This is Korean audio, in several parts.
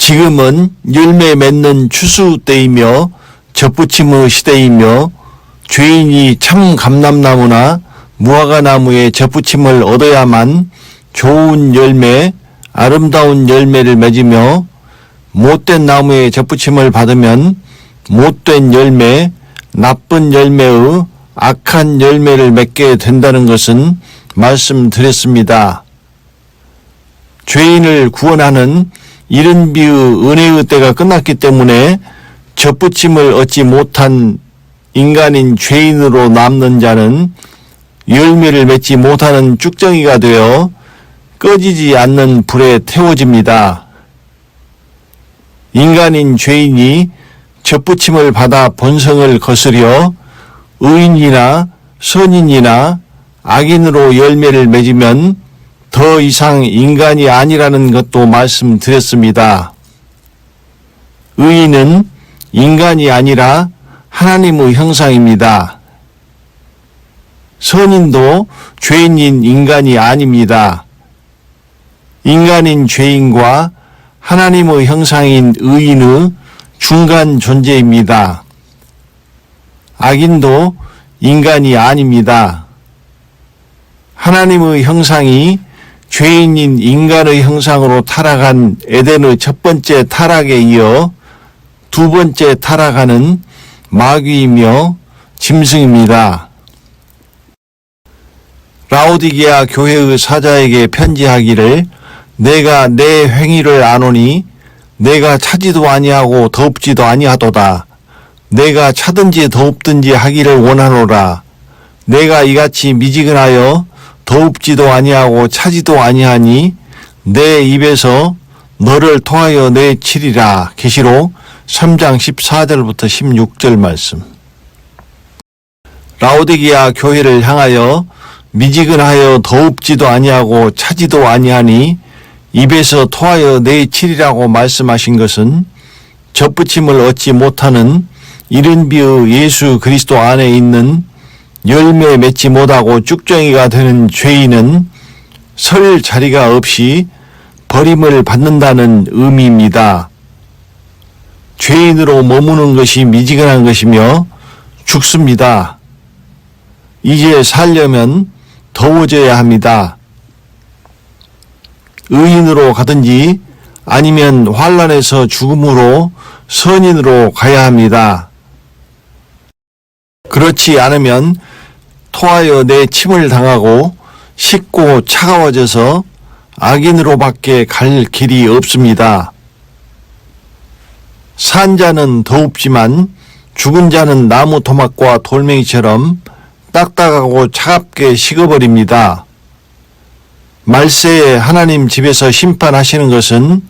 지금은 열매 맺는 추수 때이며 젖붙임의 시대이며 죄인이 참 감람나무나 무화과나무의 젖붙임을 얻어야만 좋은 열매, 아름다운 열매를 맺으며 못된 나무의 젖붙임을 받으면 못된 열매, 나쁜 열매의 악한 열매를 맺게 된다는 것은 말씀드렸습니다. 죄인을 구원하는 이른비의 은혜의 때가 끝났기 때문에 젖붙임을 얻지 못한 인간인 죄인으로 남는 자는 열매를 맺지 못하는 쭉정이가 되어 꺼지지 않는 불에 태워집니다. 인간인 죄인이 젖붙임을 받아 본성을 거스려 의인이나 선인이나 악인으로 열매를 맺으면 더 이상 인간이 아니라는 것도 말씀드렸습니다. 의인은 인간이 아니라 하나님의 형상입니다. 선인도 죄인인 인간이 아닙니다. 인간인 죄인과 하나님의 형상인 의인의 중간 존재입니다. 악인도 인간이 아닙니다. 하나님의 형상이 죄인인 인간의 형상으로 타락한 에덴의 첫 번째 타락에 이어 두 번째 타락하는 마귀이며 짐승입니다. 라오디게아 교회의 사자에게 편지하기를 내가 내 행위를 아노니 내가 차지도 아니하고 더웁지도 아니하도다. 내가 차든지 더웁든지 하기를 원하노라. 내가 이같이 미지근하여 더웁지도 아니하고 차지도 아니하니 내 입에서 너를 통하여 내치리라. 계시록 3장 14절부터 16절 말씀. 라오디게아 교회를 향하여 미지근하여 더웁지도 아니하고 차지도 아니하니 입에서 토하여 내치리라고 말씀하신 것은 젖붙임을 얻지 못하는 이른비의 예수 그리스도 안에 있는 열매 맺지 못하고 쭉정이가 되는 죄인은 설 자리가 없이 버림을 받는다는 의미입니다. 죄인으로 머무는 것이 미지근한 것이며 죽습니다. 이제 살려면 더워져야 합니다. 의인으로 가든지 아니면 환난에서 죽음으로 선인으로 가야 합니다. 그렇지 않으면 토하여 내 침을 당하고 식고 차가워져서 악인으로밖에 갈 길이 없습니다. 산 자는 더웁지만 죽은 자는 나무 토막과 돌멩이처럼 딱딱하고 차갑게 식어버립니다. 말세에 하나님 집에서 심판하시는 것은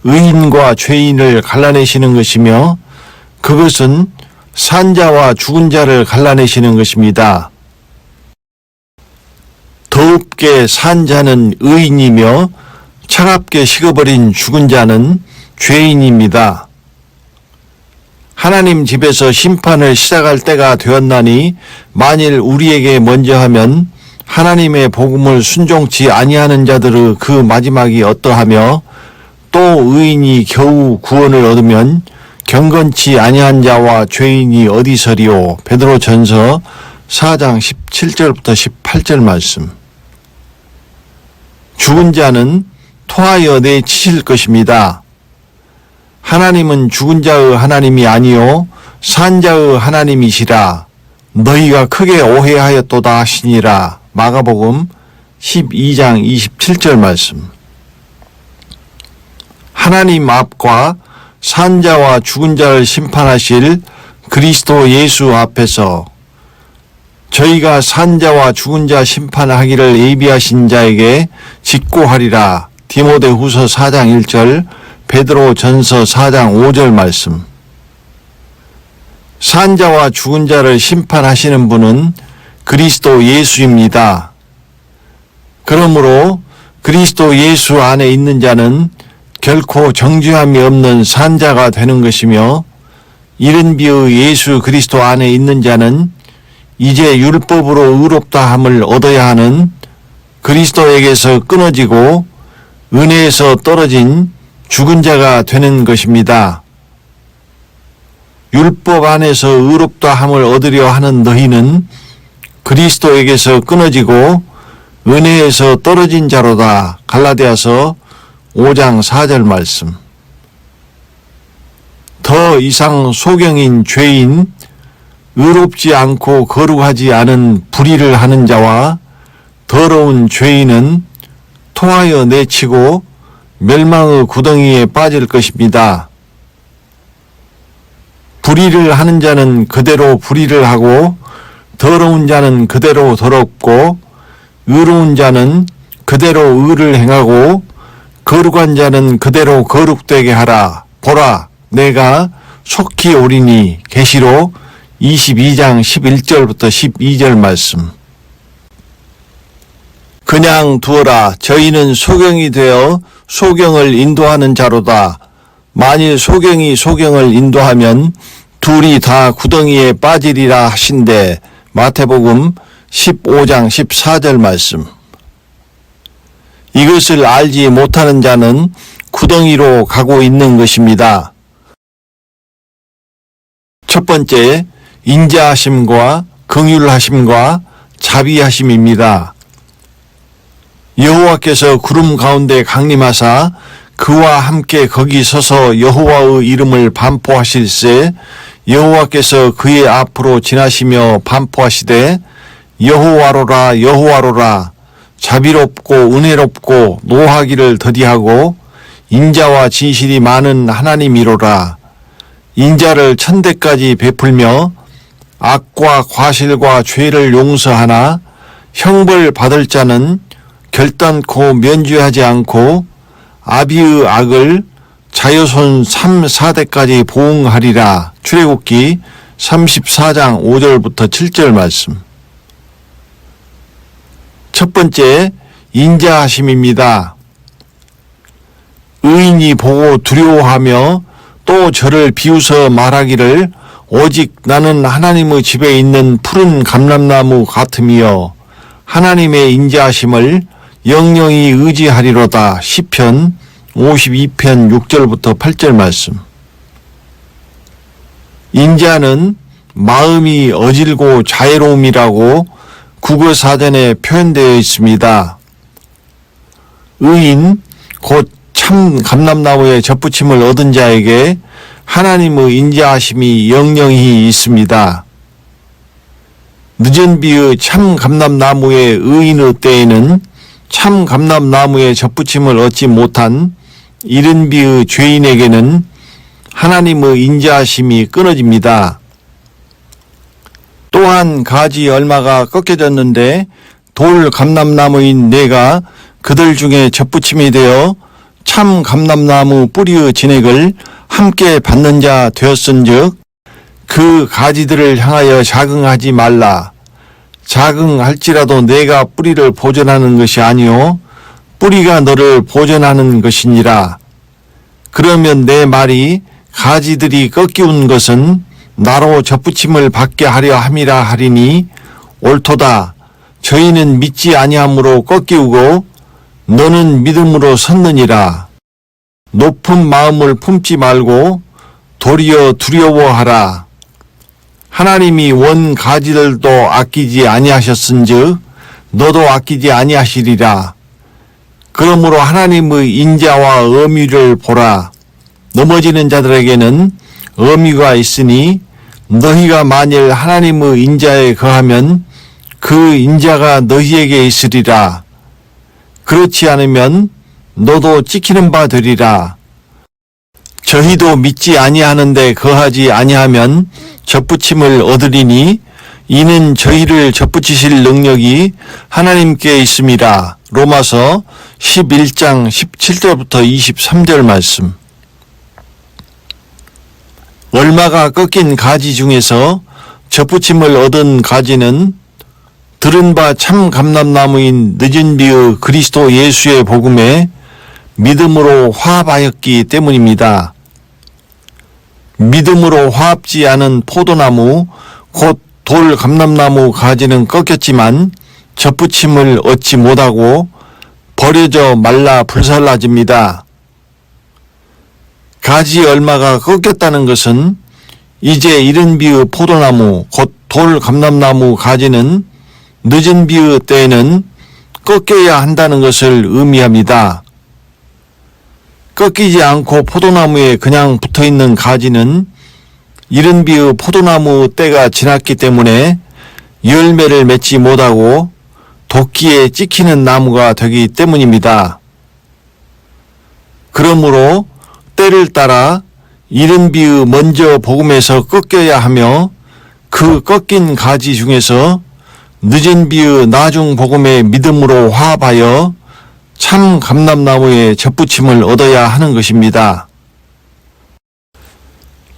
의인과 죄인을 갈라내시는 것이며 그것은 산자와 죽은 자를 갈라내시는 것입니다. 더웁게 산 자는 의인이며 차갑게 식어버린 죽은 자는 죄인입니다. 하나님 집에서 심판을 시작할 때가 되었나니 만일 우리에게 먼저 하면 하나님의 복음을 순종치 아니하는 자들의 그 마지막이 어떠하며 또 의인이 겨우 구원을 얻으면 경건치 아니한 자와 죄인이 어디서리요. 베드로전서 4장 17절부터 18절 말씀. 죽은 자는 토하여 내치실 것입니다. 하나님은 죽은 자의 하나님이 아니요 산 자의 하나님이시라. 너희가 크게 오해하였도다 하시니라. 마가복음 12장 27절 말씀. 하나님 앞과 산 자와 죽은 자를 심판하실 그리스도 예수 앞에서 저희가 산 자와 죽은 자 심판하기를 예비하신 자에게 직고하리라. 디모데후서 4장 1절, 베드로전서 4장 5절 말씀. 산 자와 죽은 자를 심판하시는 분은 그리스도 예수입니다. 그러므로 그리스도 예수 안에 있는 자는 결코 정죄함이 없는 산자가 되는 것이며 이른비의 예수 그리스도 안에 있는 자는 이제 율법으로 의롭다함을 얻어야 하는 그리스도에게서 끊어지고 은혜에서 떨어진 죽은 자가 되는 것입니다. 율법 안에서 의롭다 함을 얻으려 하는 너희는 그리스도에게서 끊어지고 은혜에서 떨어진 자로다. 갈라디아서 5장 4절 말씀. 더 이상 소경인 죄인, 의롭지 않고 거룩하지 않은 불의를 하는 자와 더러운 죄인은 통하여 내치고 멸망의 구덩이에 빠질 것입니다. 불의를 하는 자는 그대로 불의를 하고 더러운 자는 그대로 더럽고 의로운 자는 그대로 의를 행하고 거룩한 자는 그대로 거룩되게 하라. 보라, 내가 속히 오리니. 계시록 22장 11절부터 12절 말씀. 그냥 두어라. 저희는 소경이 되어 소경을 인도하는 자로다. 만일 소경이 소경을 인도하면 둘이 다 구덩이에 빠지리라 하신대. 마태복음 15장 14절 말씀. 이것을 알지 못하는 자는 구덩이로 가고 있는 것입니다. 첫 번째, 인자하심과 긍휼하심과 자비하심입니다. 여호와께서 구름 가운데 강림하사 그와 함께 거기 서서 여호와의 이름을 반포하실세 여호와께서 그의 앞으로 지나시며 반포하시되 여호와로라 여호와로라 자비롭고 은혜롭고 노하기를 더디하고 인자와 진실이 많은 하나님이로라. 인자를 천대까지 베풀며 악과 과실과 죄를 용서하나 형벌 받을 자는 결단코 면죄하지 않고 아비의 악을 자여손 3, 4대까지 보응하리라. 출애굽기 34장 5절부터 7절 말씀. 첫 번째, 인자하심입니다. 의인이 보고 두려워하며 또 저를 비웃어 말하기를 오직 나는 하나님의 집에 있는 푸른 감람나무 같으며 하나님의 인자하심을 영영이 의지하리로다. 시편 52편 6절부터 8절 말씀. 인자는 마음이 어질고 자애로움이라고 국어사전에 표현되어 있습니다. 의인 곧 참 감람나무의 접붙임을 얻은 자에게 하나님의 인자하심이 영영히 있습니다. 늦은 비의 참 감람나무의 의인의 때에는 참 감람나무의 접붙임을 얻지 못한 이른 비의 죄인에게는 하나님의 인자하심이 끊어집니다. 또한 가지 얼마가 꺾여졌는데 돌 감람나무인 내가 그들 중에 접붙임이 되어 참 감람나무 뿌리의 진액을 함께 받는 자 되었은즉 그 가지들을 향하여 자긍하지 말라. 자긍할지라도 내가 뿌리를 보존하는 것이 아니요 뿌리가 너를 보존하는 것이니라. 그러면 내 말이 가지들이 꺾이운 것은 나로 접붙임을 받게 하려 함이라 하리니 옳도다. 저희는 믿지 아니함으로 꺾이우고 너는 믿음으로 섰느니라. 높은 마음을 품지 말고 도리어 두려워하라. 하나님이 원 가지들도 아끼지 아니하셨은즉 너도 아끼지 아니하시리라. 그러므로 하나님의 인자와 엄위를 보라. 넘어지는 자들에게는 엄위가 있으니 너희가 만일 하나님의 인자에 거하면 그 인자가 너희에게 있으리라. 그렇지 않으면 너도 찍히는 바 되리라. 저희도 믿지 아니하는데 거하지 아니하면 접붙임을 얻으리니 이는 저희를 접붙이실 능력이 하나님께 있음이라. 로마서 11장 17절부터 23절 말씀. 얼마가 꺾인 가지 중에서 접붙임을 얻은 가지는 들은 바 참 감람나무인 늦은 비의 그리스도 예수의 복음에 믿음으로 화합하였기 때문입니다. 믿음으로 화합지 않은 포도나무 곧 돌 감람나무 가지는 꺾였지만 접붙임을 얻지 못하고 버려져 말라 불살라집니다. 가지 얼마가 꺾였다는 것은 이제 이른 비의 포도나무 곧 돌감람나무 가지는 늦은 비의 때에는 꺾여야 한다는 것을 의미합니다. 꺾이지 않고 포도나무에 그냥 붙어있는 가지는 이른 비의 포도나무 때가 지났기 때문에 열매를 맺지 못하고 도끼에 찍히는 나무가 되기 때문입니다. 그러므로 때를 따라 이른 비의 먼저 복음에서 꺾여야 하며 그 꺾인 가지 중에서 늦은 비의 나중 복음의 믿음으로 화합하여 참 감람나무의 접붙임을 얻어야 하는 것입니다.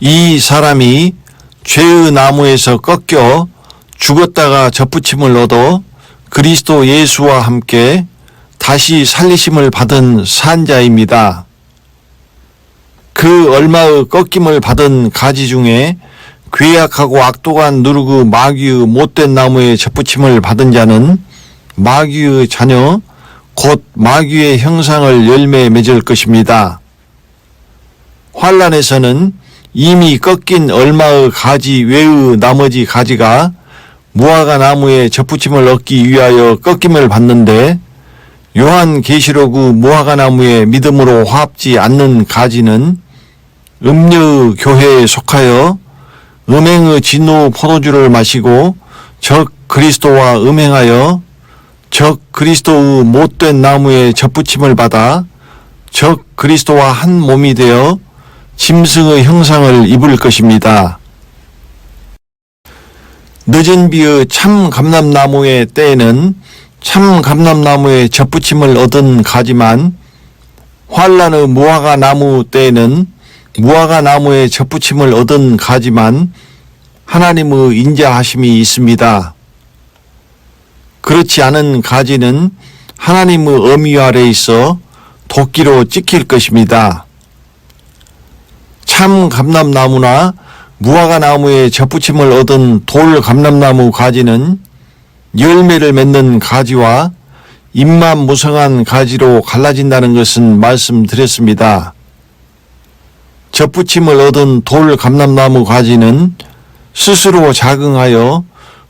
이 사람이 죄의 나무에서 꺾여 죽었다가 접붙임을 얻어 그리스도 예수와 함께 다시 살리심을 받은 산자입니다. 그 얼마의 꺾임을 받은 가지 중에 괴악하고 악독한 누르고 마귀의 못된 나무에 접붙임을 받은 자는 마귀의 자녀 곧 마귀의 형상을 열매 맺을 것입니다. 환란에서는 이미 꺾인 얼마의 가지 외의 나머지 가지가 무화과 나무에 접붙임을 얻기 위하여 꺾임을 받는데 요한계시록의 무화과 나무에 믿음으로 화합지 않는 가지는 음녀의 교회에 속하여 음행의 진노 포도주를 마시고 적 그리스도와 음행하여 적 그리스도의 못된 나무에 접붙임을 받아 적 그리스도와 한 몸이 되어 짐승의 형상을 입을 것입니다. 늦은 비의 참 감람나무의 때에는 참 감람나무에 접붙임을 얻은 가지만 환란의 무화과 나무 때에는 무화과 나무에 접붙임을 얻은 가지만 하나님의 인자하심이 있습니다. 그렇지 않은 가지는 하나님의 어미 아래에 있어 도끼로 찍힐 것입니다. 참 감람나무나 무화과 나무에 접붙임을 얻은 돌 감람나무 가지는 열매를 맺는 가지와 잎만 무성한 가지로 갈라진다는 것은 말씀드렸습니다. 접붙임을 얻은 돌 감람나무 가지는 스스로 자긍하여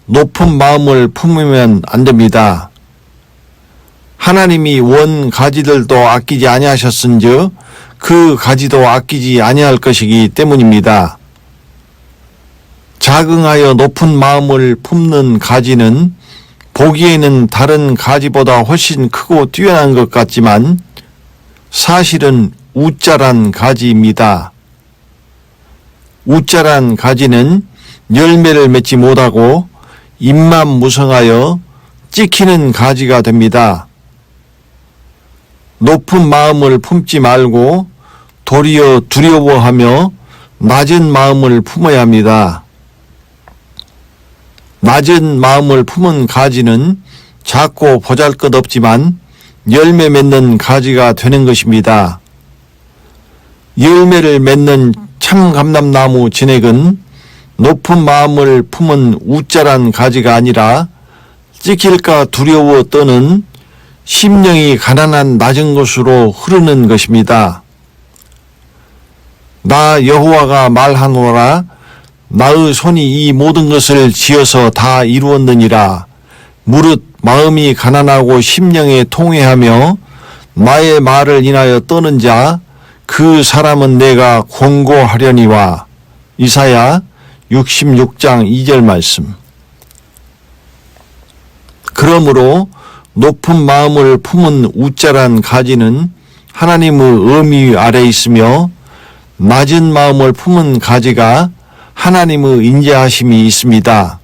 높은 마음을 품으면 안 됩니다. 하나님이 원 가지들도 아끼지 아니하셨은즉 그 가지도 아끼지 아니할 것이기 때문입니다. 자긍하여 높은 마음을 품는 가지는 보기에는 다른 가지보다 훨씬 크고 뛰어난 것 같지만 사실은 우짜란 가지입니다. 우짜란 가지는 열매를 맺지 못하고 잎만 무성하여 찍히는 가지가 됩니다. 높은 마음을 품지 말고 도리어 두려워하며 낮은 마음을 품어야 합니다. 낮은 마음을 품은 가지는 작고 보잘것없지만 열매 맺는 가지가 되는 것입니다. 열매를 맺는 참 감람나무 진액은 높은 마음을 품은 우짜란 가지가 아니라 찍힐까 두려워 떠는 심령이 가난한 낮은 곳으로 흐르는 것입니다. 나 여호와가 말하노라 나의 손이 이 모든 것을 지어서 다 이루었느니라. 무릇 마음이 가난하고 심령에 통회하며 나의 말을 인하여 떠는 자 그 사람은 내가 권고하려니와. 이사야 66장 2절 말씀. 그러므로 높은 마음을 품은 우짜란 가지는 하나님의 어미 아래 있으며 낮은 마음을 품은 가지가 하나님의 인자하심이 있습니다.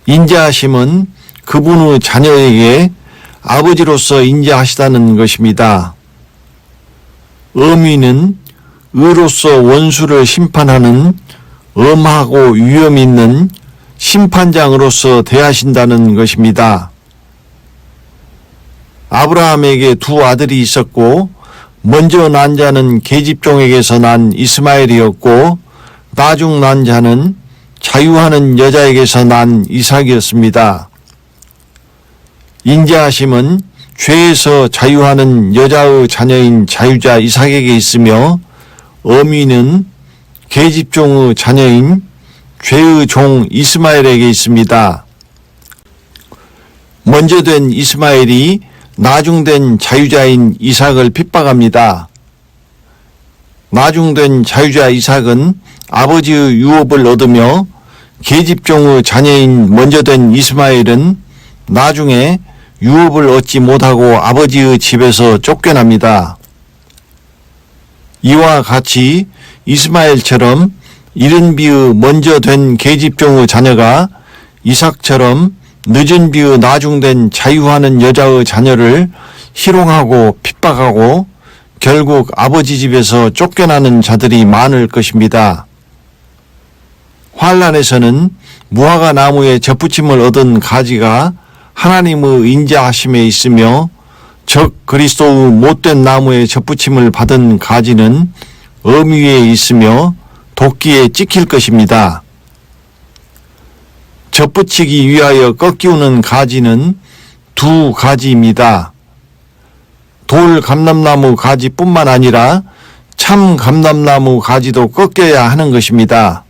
인자하심은 그분의 자녀에게 아버지로서 인자하시다는 것입니다. 어미는 의로서 원수를 심판하는 엄하고 위험 있는 심판장으로서 대하신다는 것입니다. 아브라함에게 두 아들이 있었고 먼저 난 자는 계집종에게서 난 이스마엘이었고 나중 난 자는 자유하는 여자에게서 난 이삭이었습니다. 인자하심은 죄에서 자유하는 여자의 자녀인 자유자 이삭에게 있으며 어미는 계집종의 자녀인 죄의 종 이스마엘에게 있습니다. 먼저 된 이스마엘이 나중된 자유자인 이삭을 핍박합니다. 나중된 자유자 이삭은 아버지의 유업을 얻으며 계집종의 자녀인 먼저 된 이스마엘은 나중에 유업을 얻지 못하고 아버지의 집에서 쫓겨납니다. 이와 같이 이스마엘처럼 이른 비의 먼저 된 계집종의 자녀가 이삭처럼 늦은 비의 나중된 자유하는 여자의 자녀를 희롱하고 핍박하고 결국 아버지 집에서 쫓겨나는 자들이 많을 것입니다. 환란에서는 무화과 나무에 접붙임을 얻은 가지가 하나님의 인자하심에 있으며 적 그리스도의 못된 나무에 접붙임을 받은 가지는 어미에 있으며 도끼에 찍힐 것입니다. 접붙이기 위하여 꺾이우는 가지는 두 가지입니다. 돌 감람나무 가지뿐만 아니라 참 감람나무 가지도 꺾여야 하는 것입니다.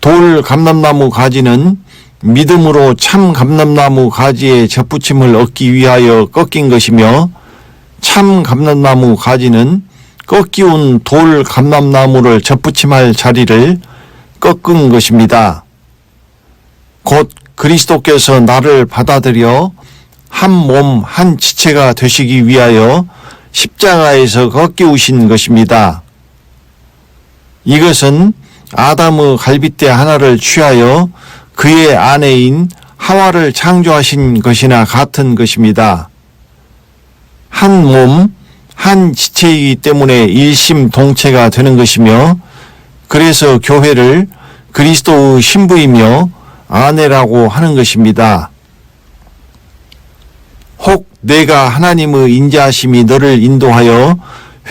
돌 감람나무 가지는 믿음으로 참 감람나무 가지에 접붙임을 얻기 위하여 꺾인 것이며 참 감람나무 가지는 꺾이운 돌 감람나무를 접붙임할 자리를 꺾은 것입니다. 곧 그리스도께서 나를 받아들여 한 몸 한 지체가 되시기 위하여 십자가에서 꺾이우신 것입니다. 이것은 아담의 갈빗대 하나를 취하여 그의 아내인 하와를 창조하신 것이나 같은 것입니다. 한 몸, 한 지체이기 때문에 일심동체가 되는 것이며 그래서 교회를 그리스도의 신부이며 아내라고 하는 것입니다. 혹 내가 하나님의 인자하심이 너를 인도하여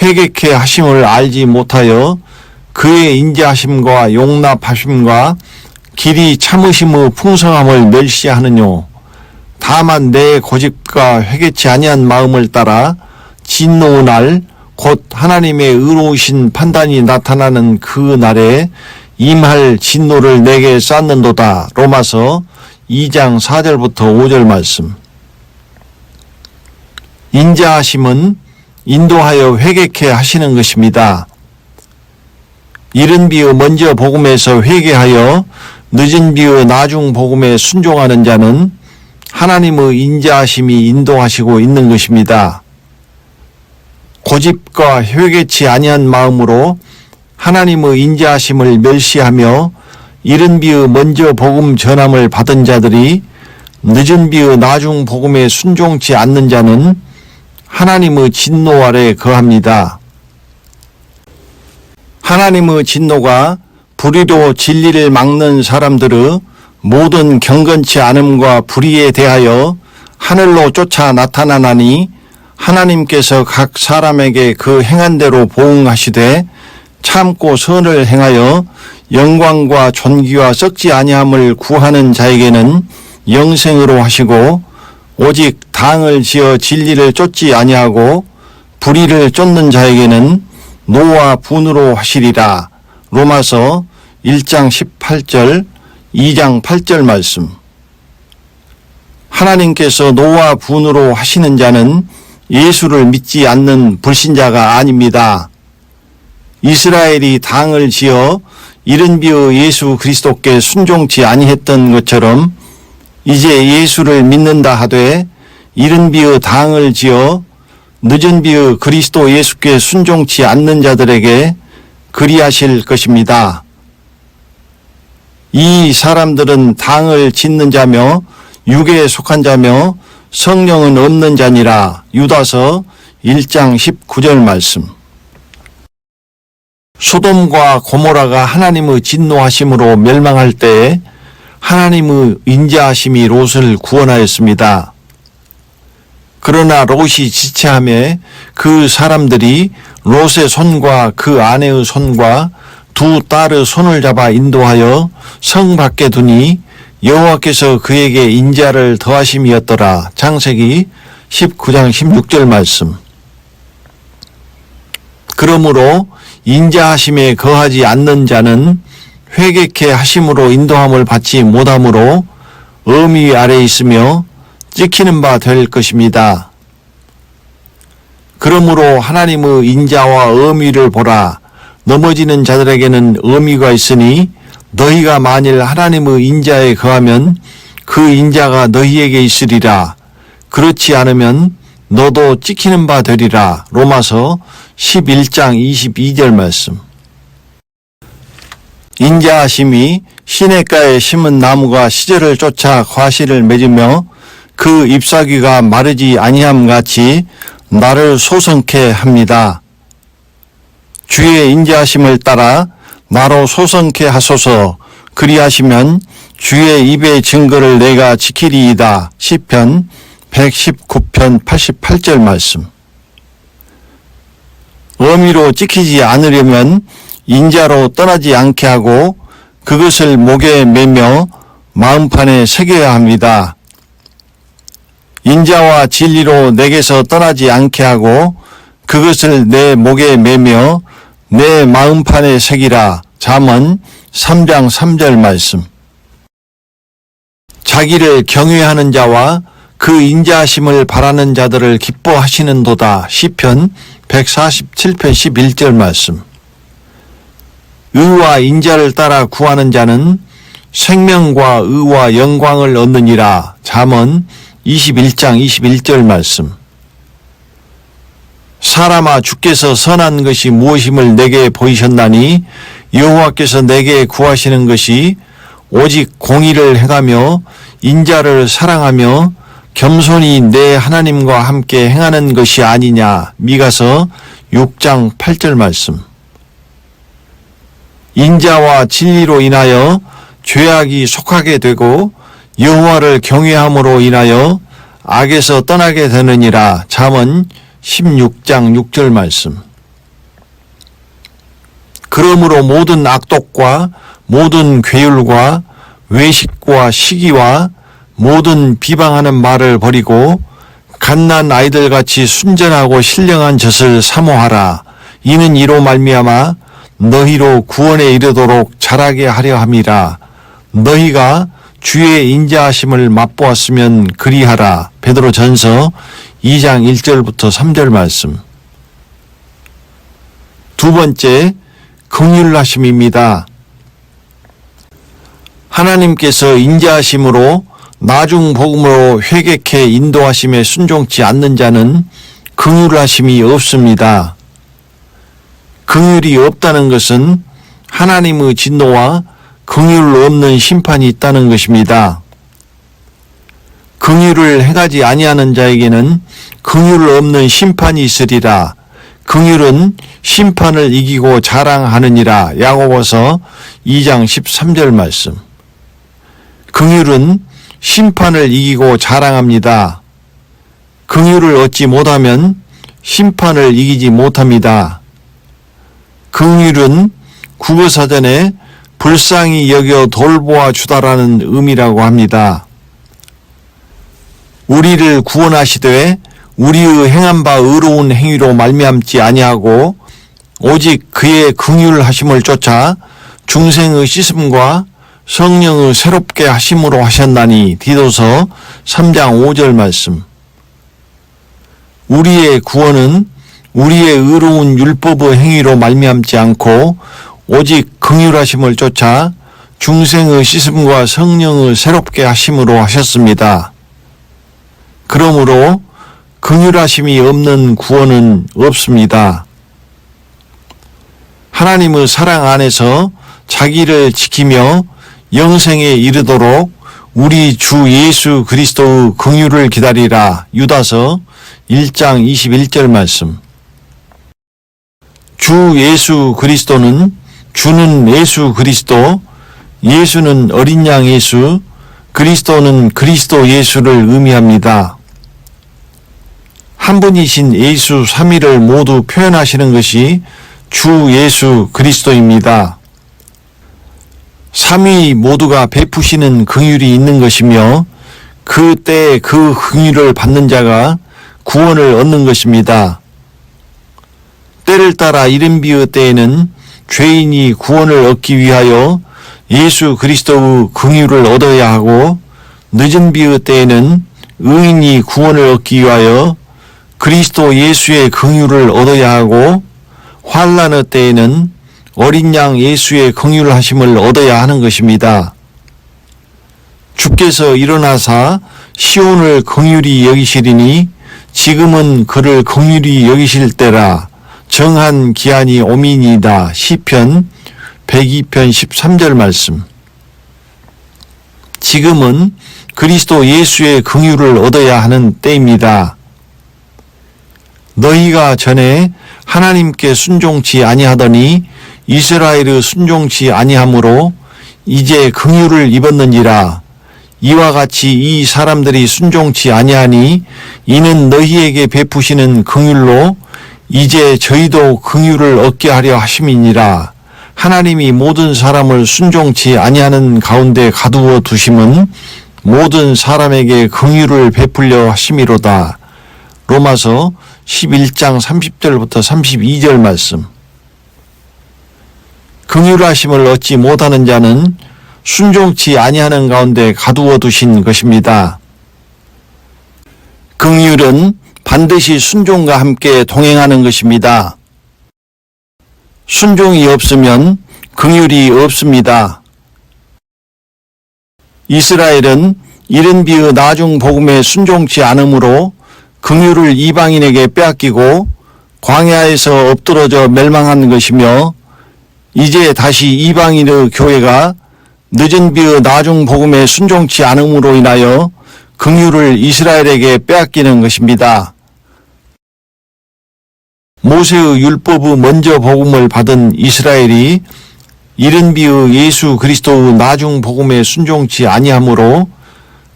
회개케 하심을 알지 못하여 그의 인자하심과 용납하심과 길이 참으심의 풍성함을 멸시하느뇨. 다만 내 고집과 회개치 아니한 마음을 따라 진노의 날 곧 하나님의 의로우신 판단이 나타나는 그 날에 임할 진노를 내게 쌓는도다. 로마서 2장 4절부터 5절 말씀. 인자하심은 인도하여 회개케 하시는 것입니다. 이른 비의 먼저 복음에서 회개하여 늦은 비의 나중 복음에 순종하는 자는 하나님의 인자하심이 인도하시고 있는 것입니다. 고집과 회개치 아니한 마음으로 하나님의 인자하심을 멸시하며 이른 비의 먼저 복음 전함을 받은 자들이 늦은 비의 나중 복음에 순종치 않는 자는 하나님의 진노 아래 거합니다. 하나님의 진노가 불의로 진리를 막는 사람들의 모든 경건치 않음과 불의에 대하여 하늘로 쫓아 나타나나니 하나님께서 각 사람에게 그 행한 대로 보응하시되 참고 선을 행하여 영광과 존귀와 썩지 아니함을 구하는 자에게는 영생으로 하시고 오직 당을 지어 진리를 쫓지 아니하고 불의를 쫓는 자에게는 노와 분으로 하시리라. 로마서 1장 18절 2장 8절 말씀. 하나님께서 노와 분으로 하시는 자는 예수를 믿지 않는 불신자가 아닙니다. 이스라엘이 당을 지어 이른 비의 예수 그리스도께 순종치 아니했던 것처럼 이제 예수를 믿는다 하되 이른 비의 당을 지어 늦은 비의 그리스도 예수께 순종치 않는 자들에게 그리하실 것입니다. 이 사람들은 당을 짓는 자며 육에 속한 자며 성령은 없는 자니라. 유다서 1장 19절 말씀. 소돔과 고모라가 하나님의 진노하심으로 멸망할 때에 하나님의 인자하심이 롯을 구원하였습니다. 그러나 롯이 지체함에 그 사람들이 롯의 손과 그 아내의 손과 두 딸의 손을 잡아 인도하여 성 밖에 두니 여호와께서 그에게 인자를 더하심이었더라. 창세기 19장 16절 말씀. 그러므로 인자하심에 거하지 않는 자는 회개케 하심으로 인도함을 받지 못하므로 어미 아래 있으며 찍히는 바 될 것입니다. 그러므로 하나님의 인자와 어미를 보라. 넘어지는 자들에게는 어미가 있으니 너희가 만일 하나님의 인자에 거하면 그 인자가 너희에게 있으리라. 그렇지 않으면 너도 찍히는 바 되리라. 로마서 11장 22절 말씀. 인자하심이 시냇가에 심은 나무가 시절을 쫓아 과실을 맺으며 그 잎사귀가 마르지 아니함 같이 나를 소성케 합니다. 주의 인자하심을 따라 나로 소성케 하소서. 그리하시면 주의 입의 증거를 내가 지키리이다. 시편 119편 88절 말씀. 어미로 찍히지 않으려면 인자로 떠나지 않게 하고 그것을 목에 매며 마음판에 새겨야 합니다. 인자와 진리로 내게서 떠나지 않게 하고 그것을 내 목에 매며 내 마음판에 새기라. 잠언 3장 3절 말씀. 자기를 경외하는 자와 그 인자하심을 바라는 자들을 기뻐하시는도다. 시편 147편 11절 말씀. 의와 인자를 따라 구하는 자는 생명과 의와 영광을 얻느니라. 잠언 21장 21절 말씀. 사람아, 주께서 선한 것이 무엇임을 내게 보이셨나니 여호와께서 내게 구하시는 것이 오직 공의를 행하며 인자를 사랑하며 겸손히 내 하나님과 함께 행하는 것이 아니냐. 미가서 6장 8절 말씀. 인자와 진리로 인하여 죄악이 속하게 되고 여호와를 경외함으로 인하여 악에서 떠나게 되느니라. 잠언 16장 6절 말씀. 그러므로 모든 악독과 모든 괴율과 외식과 시기와 모든 비방하는 말을 버리고 갓난 아이들같이 순전하고 신령한 젖을 사모하라. 이는 이로 말미암아 너희로 구원에 이르도록 자라게 하려 함이라. 너희가 주의 인자하심을 맛보았으면 그리하라. 베드로전서 2장 1절부터 3절 말씀. 두 번째, 긍휼하심입니다. 하나님께서 인자하심으로 나중 복음으로 회개케 인도하심에 순종치 않는 자는 긍휼하심이 없습니다. 긍휼이 없다는 것은 하나님의 진노와 긍휼 없는 심판이 있다는 것입니다. 긍휼을 행하지 아니하는 자에게는 긍휼 없는 심판이 있으리라. 긍휼은 심판을 이기고 자랑하느니라. 야고보서 2장 13절 말씀. 긍휼은 심판을 이기고 자랑합니다. 긍휼을 얻지 못하면 심판을 이기지 못합니다. 긍휼은 국어사전에 불쌍히 여겨 돌보아 주다라는 의미라고 합니다. 우리를 구원하시되 우리의 행한 바 의로운 행위로 말미암지 아니하고 오직 그의 긍휼하심을 쫓아 중생의 씻음과 성령의 새롭게 하심으로 하셨나니. 디도서 3장 5절 말씀. 우리의 구원은 우리의 의로운 율법의 행위로 말미암지 않고 오직 긍휼하심을 쫓아 중생의 씻음과 성령의 새롭게 하심으로 하셨습니다. 그러므로 긍휼하심이 없는 구원은 없습니다. 하나님의 사랑 안에서 자기를 지키며 영생에 이르도록 우리 주 예수 그리스도의 긍휼을 기다리라. 유다서 1장 21절 말씀. 주 예수 그리스도는 주는 예수 그리스도, 예수는 어린 양 예수, 그리스도는 그리스도 예수를 의미합니다. 한 분이신 예수 삼위를 모두 표현하시는 것이 주 예수 그리스도입니다. 삼위 모두가 베푸시는 긍휼이 있는 것이며 그때 그 긍휼을 받는 자가 구원을 얻는 것입니다. 때를 따라 이른 비의 때에는 죄인이 구원을 얻기 위하여 예수 그리스도의 긍휼을 얻어야 하고 늦은 비의 때에는 의인이 구원을 얻기 위하여 그리스도 예수의 긍휼을 얻어야 하고 환난의 때에는 어린 양 예수의 긍휼하심을 얻어야 하는 것입니다. 주께서 일어나사 시온을 긍휼히 여기시리니 지금은 그를 긍휼히 여기실 때라 정한 기한이 오미니이다. 시편 102편 13절 말씀. 지금은 그리스도 예수의 긍휼을 얻어야 하는 때입니다. 너희가 전에 하나님께 순종치 아니하더니 이스라엘의 순종치 아니하므로 이제 긍휼을 입었는지라. 이와 같이 이 사람들이 순종치 아니하니 이는 너희에게 베푸시는 긍휼로 이제 저희도 긍휼을 얻게 하려 하심이니라. 하나님이 모든 사람을 순종치 아니하는 가운데 가두어 두심은 모든 사람에게 긍휼을 베풀려 하심이로다. 로마서 11장 30절부터 32절 말씀. 긍휼하심을 얻지 못하는 자는 순종치 아니하는 가운데 가두어 두신 것입니다. 긍휼은 반드시 순종과 함께 동행하는 것입니다. 순종이 없으면 긍휼이 없습니다. 이스라엘은 이른 비의 나중 복음에 순종치 않으므로 긍휼을 이방인에게 빼앗기고 광야에서 엎드러져 멸망한 것이며 이제 다시 이방인의 교회가 늦은 비의 나중 복음에 순종치 않음으로 인하여 긍휼을 이스라엘에게 빼앗기는 것입니다. 모세의 율법의 먼저 복음을 받은 이스라엘이 이른 비의 예수 그리스도의 나중 복음에 순종치 아니하므로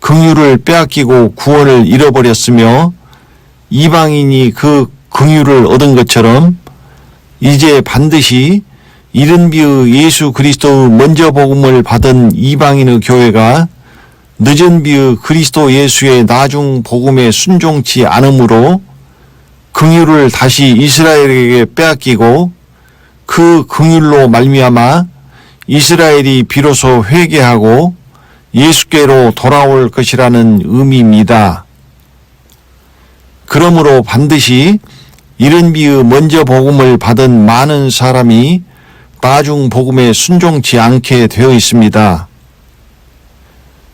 긍휼을 빼앗기고 구원을 잃어버렸으며 이방인이 그 긍휼을 얻은 것처럼 이제 반드시 이른 비의 예수 그리스도의 먼저 복음을 받은 이방인의 교회가 늦은 비의 그리스도 예수의 나중 복음에 순종치 않으므로 긍휼을 다시 이스라엘에게 빼앗기고 그 긍휼로 말미암아 이스라엘이 비로소 회개하고 예수께로 돌아올 것이라는 의미입니다. 그러므로 반드시 이른 비의 먼저 복음을 받은 많은 사람이 나중 복음에 순종치 않게 되어 있습니다.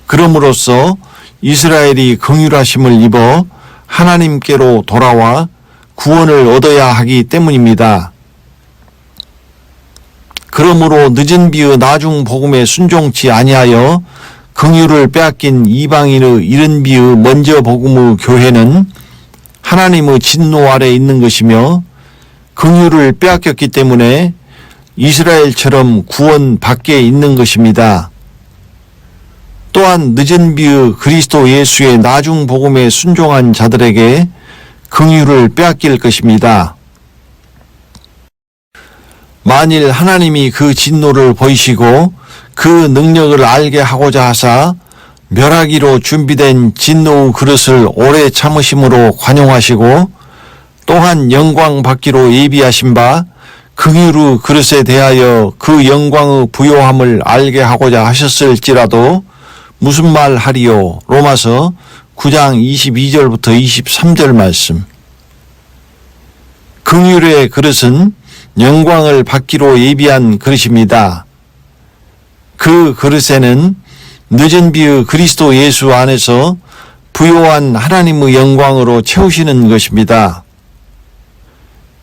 그럼으로써 이스라엘이 긍휼하심을 입어 하나님께로 돌아와 구원을 얻어야 하기 때문입니다. 그러므로 늦은 비의 나중 복음에 순종치 아니하여 긍휼을 빼앗긴 이방인의 이른 비의 먼저 복음의 교회는 하나님의 진노 아래 있는 것이며 긍휼을 빼앗겼기 때문에 이스라엘처럼 구원 밖에 있는 것입니다. 또한 늦은 비의 그리스도 예수의 나중 복음에 순종한 자들에게 긍휼을 빼앗길 것입니다. 만일 하나님이 그 진노를 보이시고 그 능력을 알게 하고자 하사 멸하기로 준비된 진노의 그릇을 오래 참으심으로 관용하시고 또한 영광 받기로 예비하신 바 긍휼의 그릇에 대하여 그 영광의 부요함을 알게 하고자 하셨을지라도 무슨 말 하리요? 로마서 9장 22절부터 23절 말씀. 긍휼의 그릇은 영광을 받기로 예비한 그릇입니다. 그 그릇에는 늦은 비의 그리스도 예수 안에서 부요한 하나님의 영광으로 채우시는 것입니다.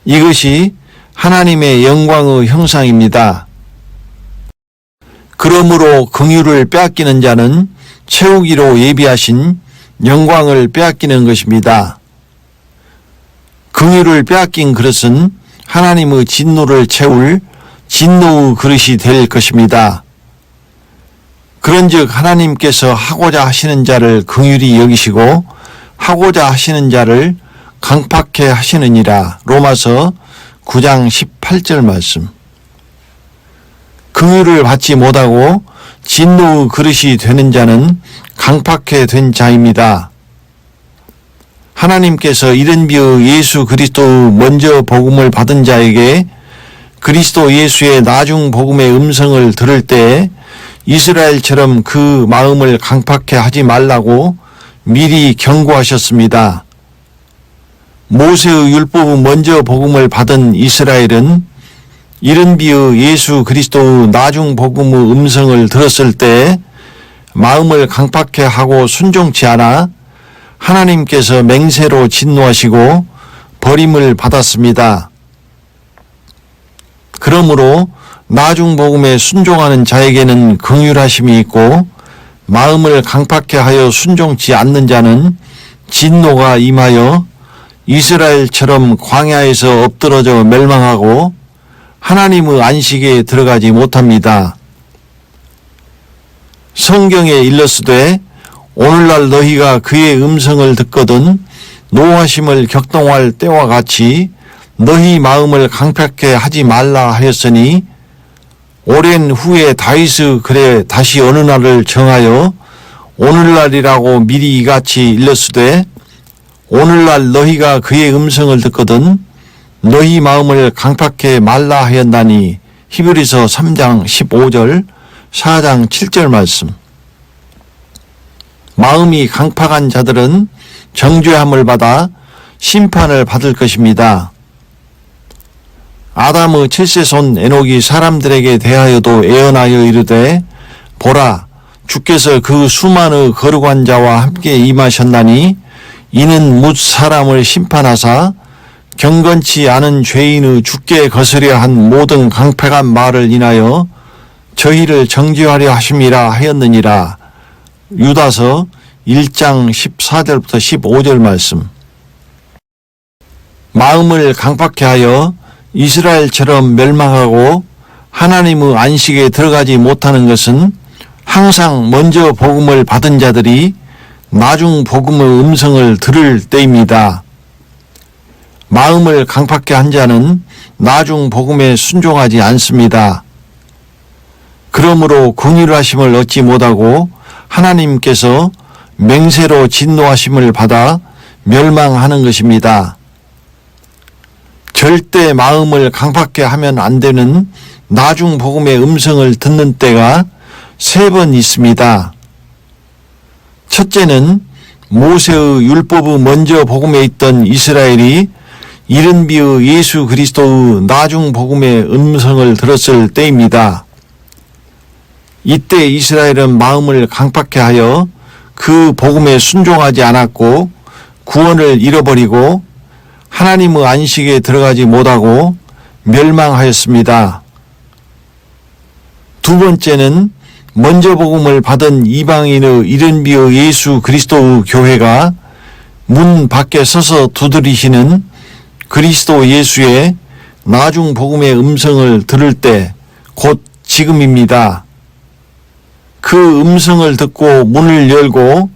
이것이 하나님의 영광의 형상입니다. 그러므로 긍휼을 빼앗기는 자는 채우기로 예비하신 영광을 빼앗기는 것입니다. 긍휼을 빼앗긴 그릇은 하나님의 진노를 채울 진노의 그릇이 될 것입니다. 그런즉 하나님께서 하고자 하시는 자를 긍휼히 여기시고 하고자 하시는 자를 강팍해 하시느니라. 로마서 9장 18절 말씀. 긍휼을 받지 못하고 진노의 그릇이 되는 자는 강팍해 된 자입니다. 하나님께서 이른비의 예수 그리스도의 먼저 복음을 받은 자에게 그리스도 예수의 나중 복음의 음성을 들을 때 이스라엘처럼 그 마음을 강팍해 하지 말라고 미리 경고하셨습니다. 모세의 율법의 먼저 복음을 받은 이스라엘은 이른비의 예수 그리스도의 나중 복음의 음성을 들었을 때 마음을 강팍해 하고 순종치 않아 하나님께서 맹세로 진노하시고 버림을 받았습니다. 그러므로 나중 복음에 순종하는 자에게는 긍휼하심이 있고 마음을 강팍해 하여 순종치 않는 자는 진노가 임하여 이스라엘처럼 광야에서 엎드러져 멸망하고 하나님의 안식에 들어가지 못합니다. 성경에 일렀으되 오늘날 너희가 그의 음성을 듣거든 노하심을 격동할 때와 같이 너희 마음을 강팍해 하지 말라 하였으니 오랜 후에 다윗의 글에 다시 어느 날을 정하여 오늘날이라고 미리 이같이 일렀으되 오늘날 너희가 그의 음성을 듣거든 너희 마음을 강팍해 말라 하였나니 히브리서 3장 15절 4장 7절 말씀. 마음이 강팍한 자들은 정죄함을 받아 심판을 받을 것입니다. 아담의 7세 손 에녹이 사람들에게 대하여도 애언하여 이르되 보라 주께서 그 수많은 거룩한 자와 함께 임하셨나니 이는 뭇 사람을 심판하사 경건치 않은 죄인의 죽게 거스려 한 모든 강팍한 말을 인하여 저희를 정죄하려 하심이라 하였느니라. 유다서 1장 14절부터 15절 말씀. 마음을 강팍해 하여 이스라엘처럼 멸망하고 하나님의 안식에 들어가지 못하는 것은 항상 먼저 복음을 받은 자들이 나중 복음의 음성을 들을 때입니다. 마음을 강팍해 한 자는 나중 복음에 순종하지 않습니다. 그러므로 긍휼하심을 얻지 못하고 하나님께서 맹세로 진노하심을 받아 멸망하는 것입니다. 절대 마음을 강팍해 하면 안 되는 나중 복음의 음성을 듣는 때가 3번 있습니다. 첫째는 모세의 율법의 먼저 복음에 있던 이스라엘이 이른비의 예수 그리스도의 나중 복음의 음성을 들었을 때입니다. 이때 이스라엘은 마음을 강팍해 하여 그 복음에 순종하지 않았고 구원을 잃어버리고 하나님의 안식에 들어가지 못하고 멸망하였습니다. 두 번째는 먼저 복음을 받은 이방인의 이른비의 예수 그리스도의 교회가 문 밖에 서서 두드리시는 그리스도 예수의 나중 복음의 음성을 들을 때 곧 지금입니다. 그 음성을 듣고 문을 열고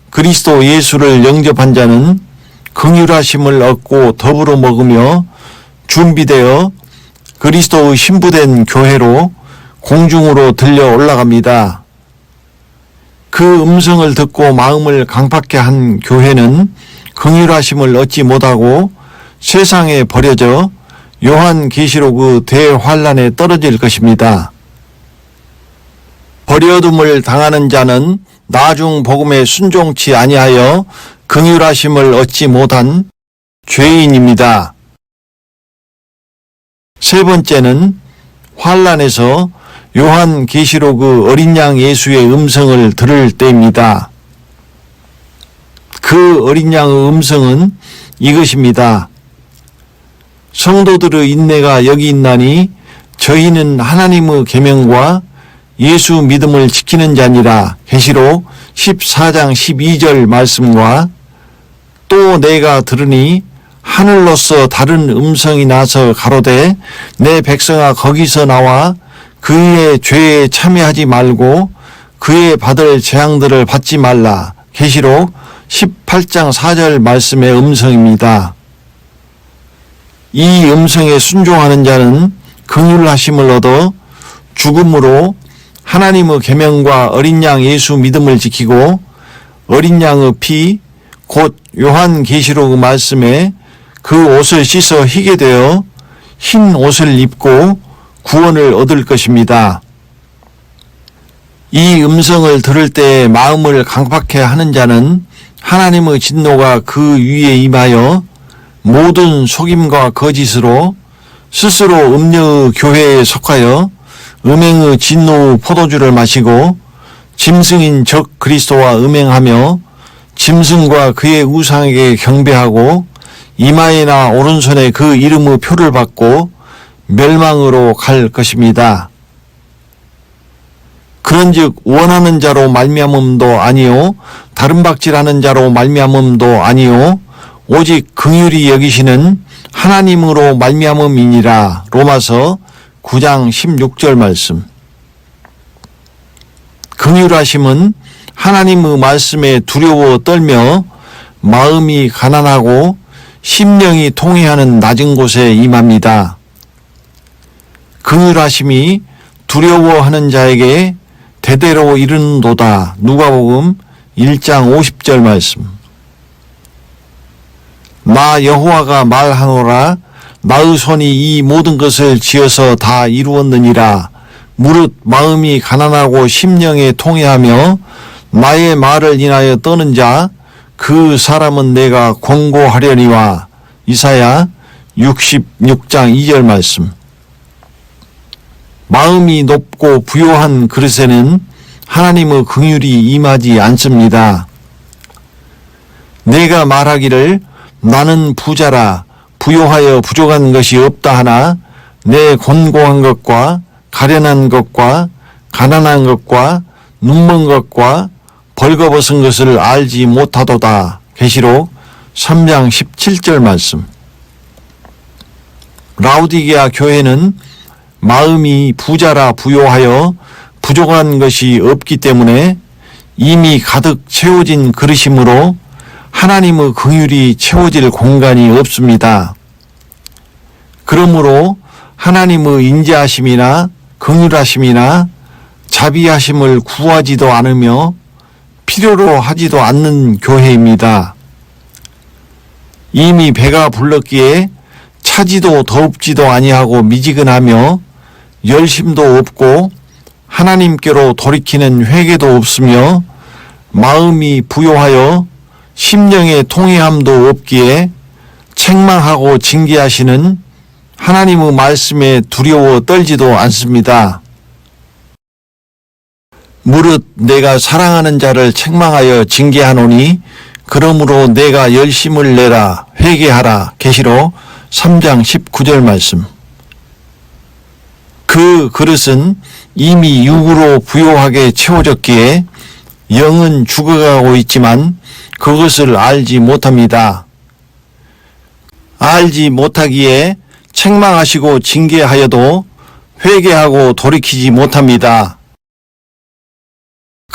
그리스도 예수를 영접한 자는 긍휼하심을 얻고 더불어 먹으며 준비되어 그리스도의 신부된 교회로 공중으로 들려 올라갑니다. 그 음성을 듣고 마음을 강팍해 한 교회는 긍휼하심을 얻지 못하고 세상에 버려져 요한계시록의 대환란에 떨어질 것입니다. 버려둠을 당하는 자는 나중 복음에 순종치 아니하여 긍휼하심을 얻지 못한 죄인입니다. 세 번째는 환란에서 요한계시록의 어린 양 예수의 음성을 들을 때입니다. 그 어린 양의 음성은 이것입니다. 성도들의 인내가 여기 있나니 저희는 하나님의 계명과 예수 믿음을 지키는 자니라. 계시록 14장 12절 말씀과 또 내가 들으니 하늘로서 다른 음성이 나서 가로되 내 백성아 거기서 나와 그의 죄에 참여하지 말고 그의 받을 재앙들을 받지 말라. 계시록 18장 4절 말씀의 음성입니다. 이 음성에 순종하는 자는 긍휼하심을 얻어 죽음으로 하나님의 계명과 어린 양 예수 믿음을 지키고 어린 양의 피 곧 요한계시록 말씀에 그 옷을 씻어 희게 되어 흰 옷을 입고 구원을 얻을 것입니다. 이 음성을 들을 때 마음을 강팍해 하는 자는 하나님의 진노가 그 위에 임하여 모든 속임과 거짓으로 스스로 음녀의 교회에 속하여 음행의 진노의 포도주를 마시고 짐승인 적 그리스도와 음행하며 짐승과 그의 우상에게 경배하고 이마에나 오른손에 그 이름의 표를 받고 멸망으로 갈 것입니다. 그런즉 원하는 자로 말미암음도 아니요 다른 박질하는 자로 말미암음도 아니요 오직 긍휼히 여기시는 하나님으로 말미암음이니라. 로마서 9장 16절 말씀. 긍휼하심은 하나님의 말씀에 두려워 떨며 마음이 가난하고 심령이 통회하는 낮은 곳에 임합니다. 긍휼하심이 두려워하는 자에게 대대로 이르는도다. 누가복음 1장 50절 말씀. 나 여호와가 말하노라. 나의 손이 이 모든 것을 지어서 다 이루었느니라. 무릇 마음이 가난하고 심령에 통회하며 나의 말을 인하여 떠는 자 그 사람은 내가 권고하려니와. 이사야 66장 2절 말씀. 마음이 높고 부요한 그릇에는 하나님의 긍휼이 임하지 않습니다. 내가 말하기를 나는 부자라 부요하여 부족한 것이 없다 하나 내 곤고한 것과 가련한 것과 가난한 것과 눈먼 것과 벌거벗은 것을 알지 못하도다. 계시록 3장 17절 말씀. 라오디게아 교회는 마음이 부자라 부요하여 부족한 것이 없기 때문에 이미 가득 채워진 그릇이므로 하나님의 긍휼이 채워질 공간이 없습니다. 그러므로 하나님의 인자하심이나 긍휼하심이나 자비하심을 구하지도 않으며 필요로 하지도 않는 교회입니다. 이미 배가 불렀기에 차지도 더웁지도 아니하고 미지근하며 열심도 없고 하나님께로 돌이키는 회개도 없으며 마음이 부요하여 심령의 통회함도 없기에 책망하고 징계하시는 하나님의 말씀에 두려워 떨지도 않습니다. 무릇 내가 사랑하는 자를 책망하여 징계하노니 그러므로 내가 열심을 내라 회개하라. 계시록 3장 19절 말씀. 그 그릇은 이미 육으로 부요하게 채워졌기에 영은 죽어가고 있지만 그것을 알지 못합니다. 알지 못하기에 책망하시고 징계하여도 회개하고 돌이키지 못합니다.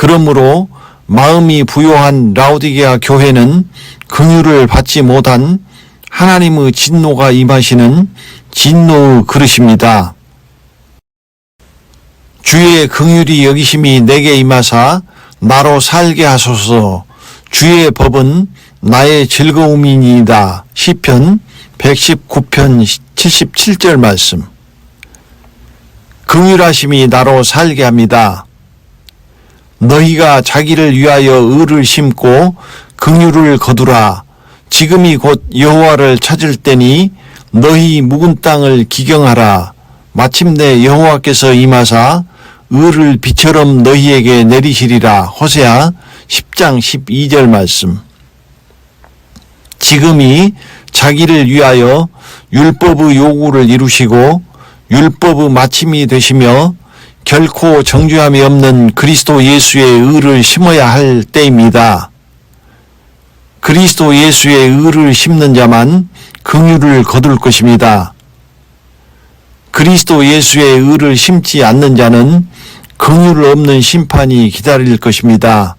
그러므로 마음이 부요한 라오디게아 교회는 긍휼을 받지 못한 하나님의 진노가 임하시는 진노의 그릇입니다. 주의 긍휼이 여기심이 내게 임하사 나로 살게 하소서. 주의 법은 나의 즐거움이니이다. 시편 119편 77절 말씀. 긍휼하심이 나로 살게 합니다. 너희가 자기를 위하여 의를 심고 긍휼을 거두라. 지금이 곧 여호와를 찾을 때니 너희 묵은 땅을 기경하라. 마침내 여호와께서 임하사 의를 비처럼 너희에게 내리시리라. 호세아 10장 12절 말씀. 지금이 자기를 위하여 율법의 요구를 이루시고 율법의 마침이 되시며 결코 정죄함이 없는 그리스도 예수의 의를 심어야 할 때입니다. 그리스도 예수의 의를 심는 자만 긍휼을 거둘 것입니다. 그리스도 예수의 의를 심지 않는 자는 긍휼 없는 심판이 기다릴 것입니다.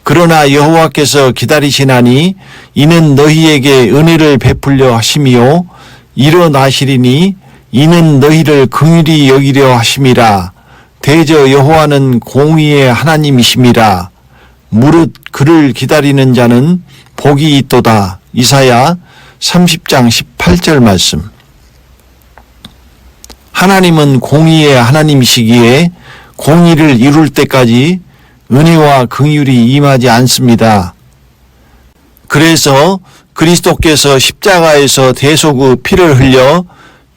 그러나 여호와께서 기다리시나니 이는 너희에게 은혜를 베풀려 하심이요 일어나시리니 이는 너희를 긍휼히 여기려 하심이라. 대저 여호와는 공의의 하나님이심이라. 무릇 그를 기다리는 자는 복이 있도다. 이사야 30장 18절 말씀. 하나님은 공의의 하나님이시기에 공의를 이룰 때까지 은혜와 긍휼이 임하지 않습니다. 그래서 그리스도께서 십자가에서 대속의 피를 흘려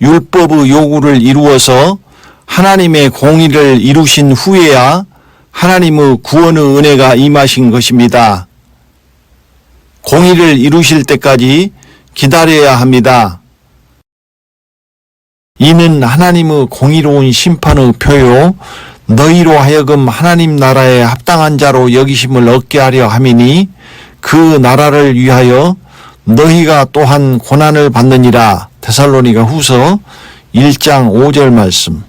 율법의 요구를 이루어서 하나님의 공의를 이루신 후에야 하나님의 구원의 은혜가 임하신 것입니다. 공의를 이루실 때까지 기다려야 합니다. 이는 하나님의 공의로운 심판의 표요 너희로 하여금 하나님 나라에 합당한 자로 여기심을 얻게 하려 함이니 그 나라를 위하여 너희가 또한 고난을 받느니라. 데살로니가 후서 1장 5절 말씀.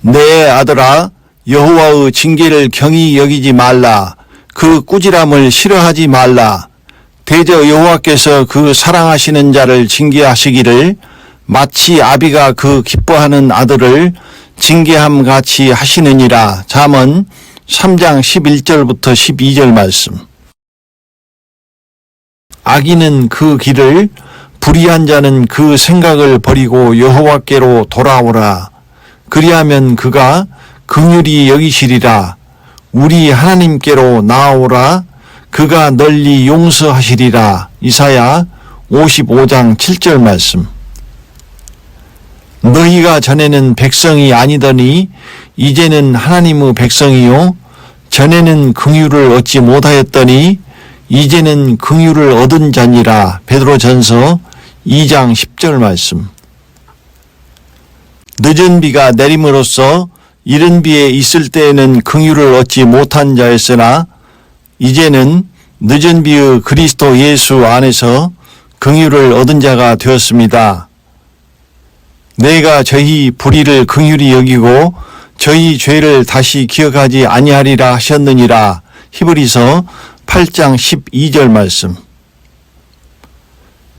내 아들아, 여호와의 징계를 경히 여기지 말라. 그 꾸지람을 싫어하지 말라. 대저 여호와께서 그 사랑하시는 자를 징계하시기를 마치 아비가 그 기뻐하는 아들을 징계함 같이 하시느니라. 잠언 3장 11절부터 12절 말씀. 악인은 그 길을, 불의한 자는 그 생각을 버리고 여호와께로 돌아오라. 그리하면 그가 긍휼히 여기시리라. 우리 하나님께로 나아오라. 그가 널리 용서하시리라. 이사야 55장 7절 말씀. 너희가 전에는 백성이 아니더니 이제는 하나님의 백성이요 전에는 긍휼을 얻지 못하였더니 이제는 긍휼을 얻은 자니라. 베드로전서 2장 10절 말씀. 늦은 비가 내림으로써 이른 비에 있을 때에는 긍휼을 얻지 못한 자였으나 이제는 늦은 비의 그리스도 예수 안에서 긍휼을 얻은 자가 되었습니다. 내가 저희 불의를 긍휼히 여기고 저희 죄를 다시 기억하지 아니하리라 하셨느니라. 히브리서 8장 12절 말씀.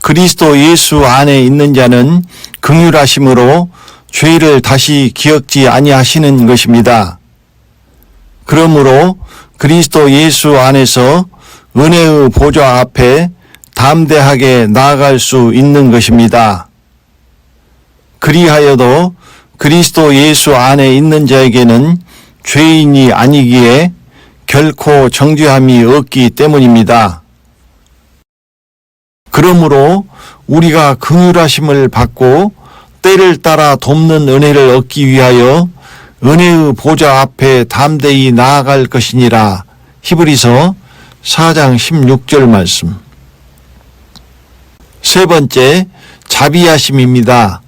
그리스도 예수 안에 있는 자는 긍휼하심으로 죄를 다시 기억지 아니하시는 것입니다. 그러므로 그리스도 예수 안에서 은혜의 보좌 앞에 담대하게 나아갈 수 있는 것입니다. 그리하여도 그리스도 예수 안에 있는 자에게는 죄인이 아니기에 결코 정죄함이 없기 때문입니다. 그러므로 우리가 긍휼하심을 받고 때를 따라 돕는 은혜를 얻기 위하여 은혜의 보좌 앞에 담대히 나아갈 것이니라. 히브리서 4장 16절 말씀. 세 번째, 자비하심입니다.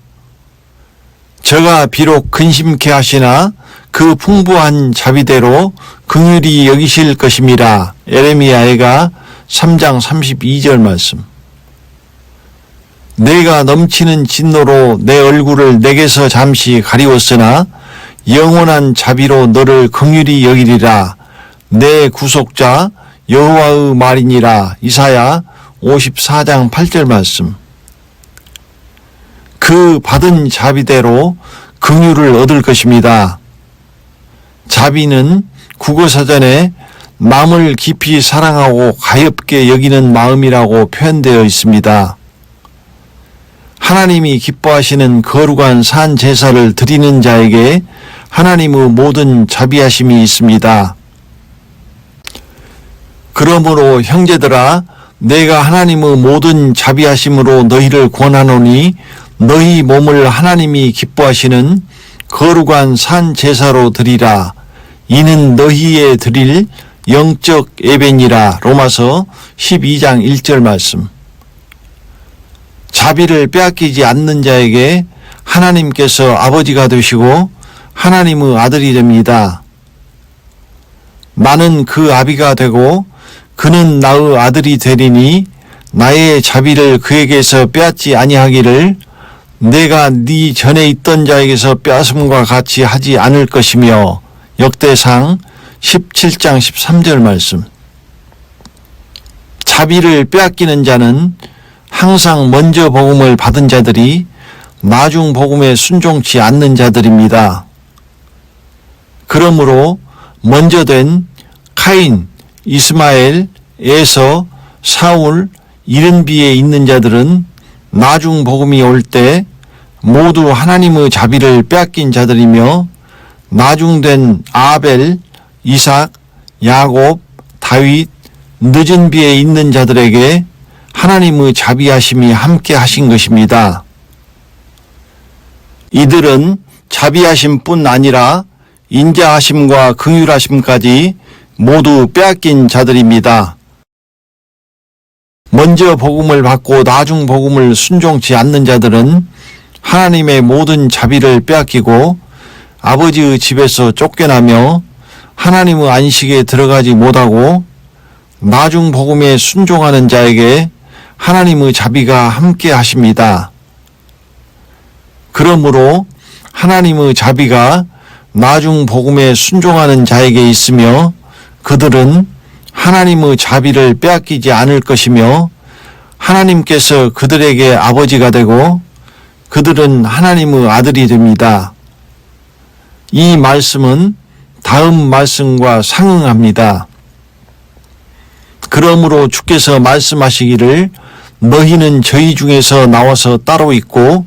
저가 비록 근심케 하시나 그 풍부한 자비대로 긍휼히 여기실 것임이라. 에레미야가 3장 32절 말씀. 내가 넘치는 진노로 내 얼굴을 내게서 잠시 가리웠으나 영원한 자비로 너를 긍휼히 여기리라. 내 구속자 여호와의 말이니라. 이사야 54장 8절 말씀. 그 받은 자비대로 긍휼을 얻을 것입니다. 자비는 국어사전에 남을 깊이 사랑하고 가엾게 여기는 마음이라고 표현되어 있습니다. 하나님이 기뻐하시는 거룩한 산 제사를 드리는 자에게 하나님의 모든 자비하심이 있습니다. 그러므로 형제들아, 내가 하나님의 모든 자비하심으로 너희를 권하노니 너희 몸을 하나님이 기뻐하시는 거룩한 산 제사로 드리라. 이는 너희의 드릴 영적 예배니라. 로마서 12장 1절 말씀. 자비를 빼앗기지 않는 자에게 하나님께서 아버지가 되시고 하나님의 아들이 됩니다. 나는 그 아비가 되고 그는 나의 아들이 되리니 나의 자비를 그에게서 빼앗지 아니하기를 내가 네 전에 있던 자에게서 빼앗음과 같이 하지 않을 것이며. 역대상 17장 13절 말씀. 자비를 빼앗기는 자는 항상 먼저 복음을 받은 자들이 나중 복음에 순종치 않는 자들입니다. 그러므로 먼저 된 카인, 이스마엘, 에서, 사울, 이른비에 있는 자들은 나중 복음이 올 때 모두 하나님의 자비를 빼앗긴 자들이며, 나중된 아벨, 이삭, 야곱, 다윗, 늦은 비에 있는 자들에게 하나님의 자비하심이 함께 하신 것입니다. 이들은 자비하심뿐 아니라 인자하심과 긍휼하심까지 모두 빼앗긴 자들입니다. 먼저 복음을 받고 나중 복음을 순종치 않는 자들은 하나님의 모든 자비를 빼앗기고 아버지의 집에서 쫓겨나며 하나님의 안식에 들어가지 못하고, 나중 복음에 순종하는 자에게 하나님의 자비가 함께 하십니다. 그러므로 하나님의 자비가 나중 복음에 순종하는 자에게 있으며, 그들은 하나님의 자비를 빼앗기지 않을 것이며, 하나님께서 그들에게 아버지가 되고 그들은 하나님의 아들이 됩니다. 이 말씀은 다음 말씀과 상응합니다. 그러므로 주께서 말씀하시기를 너희는 저희 중에서 나와서 따로 있고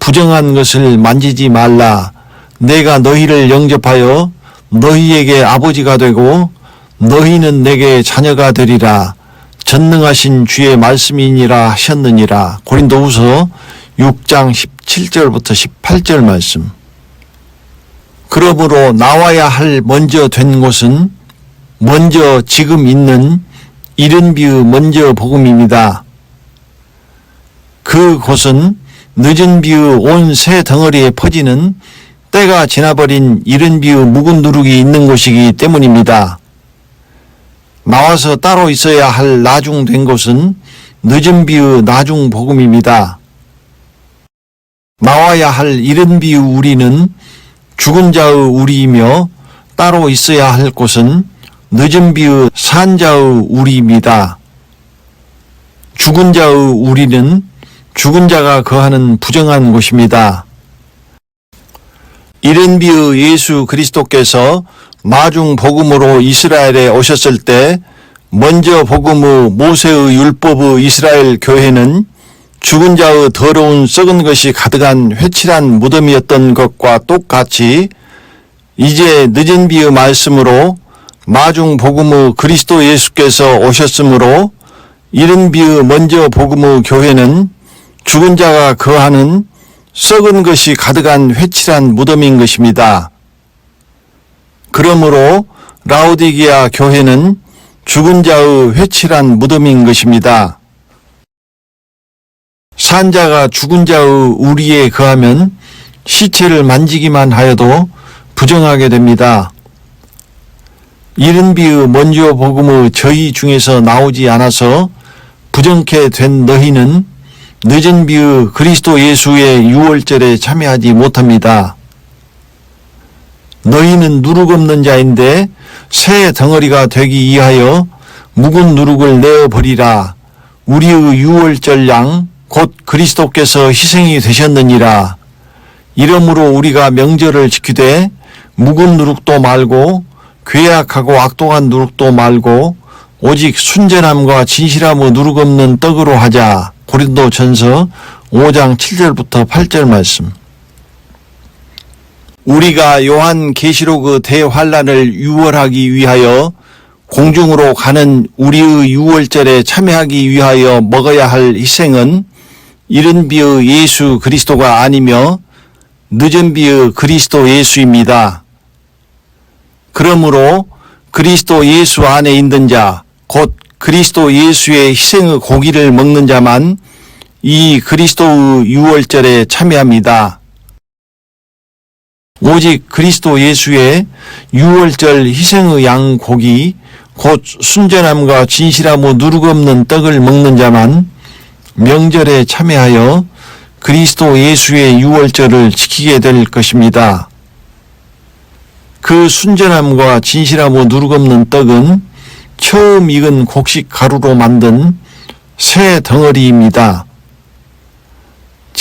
부정한 것을 만지지 말라. 내가 너희를 영접하여 너희에게 아버지가 되고 너희는 내게 자녀가 되리라. 전능하신 주의 말씀이니라 하셨느니라. 고린도후서 6장 17절부터 18절 말씀. 그러므로 나와야 할 먼저 된 곳은 먼저 지금 있는 이른비의 먼저 복음입니다. 그 곳은 늦은 비의 온 새 덩어리에 퍼지는 때가 지나버린 이른비의 묵은 누룩이 있는 곳이기 때문입니다. 나와서 따로 있어야 할 나중 된 곳은 늦은 비의 나중 복음입니다. 나와야 할 이른 비의 우리는 죽은 자의 우리이며, 따로 있어야 할 곳은 늦은 비의 산 자의 우리입니다. 죽은 자의 우리는 죽은 자가 거하는 부정한 곳입니다. 이른 비의 예수 그리스도께서 나중 복음으로 이스라엘에 오셨을 때 먼저 복음의 모세의 율법의 이스라엘 교회는 죽은 자의 더러운 썩은 것이 가득한 회칠한 무덤이었던 것과 똑같이 이제 늦은 비의 말씀으로 나중 복음의 그리스도 예수께서 오셨으므로 이른 비의 먼저 복음의 교회는 죽은 자가 거하는 썩은 것이 가득한 회칠한 무덤인 것입니다. 그러므로 라오디게아 교회는 죽은 자의 회칠한 무덤인 것입니다. 산자가 죽은 자의 우리에 거하면 시체를 만지기만 하여도 부정하게 됩니다. 이른 비의 먼저 복음의 저희 중에서 나오지 않아서 부정케 된 너희는 늦은 비의 그리스도 예수의 유월절에 참여하지 못합니다. 너희는 누룩 없는 자인데 새 덩어리가 되기 위하여 묵은 누룩을 내어버리라. 우리의 유월절 양 곧 그리스도께서 희생이 되셨느니라. 이러므로 우리가 명절을 지키되 묵은 누룩도 말고 괴악하고 악독한 누룩도 말고 오직 순전함과 진실함의 누룩 없는 떡으로 하자. 고린도전서 5장 7절부터 8절 말씀. 우리가 요한계시록의 대환란을 유월하기 위하여 공중으로 가는 우리의 유월절에 참여하기 위하여 먹어야 할 희생은 이른 비의 예수 그리스도가 아니며 늦은 비의 그리스도 예수입니다. 그러므로 그리스도 예수 안에 있는 자, 곧 그리스도 예수의 희생의 고기를 먹는 자만 이 그리스도의 유월절에 참여합니다. 오직 그리스도 예수의 유월절 희생의 양 고기, 곧 순전함과 진실함과 누룩 없는 떡을 먹는 자만 명절에 참여하여 그리스도 예수의 유월절을 지키게 될 것입니다. 그 순전함과 진실함과 누룩 없는 떡은 처음 익은 곡식 가루로 만든 새 덩어리입니다.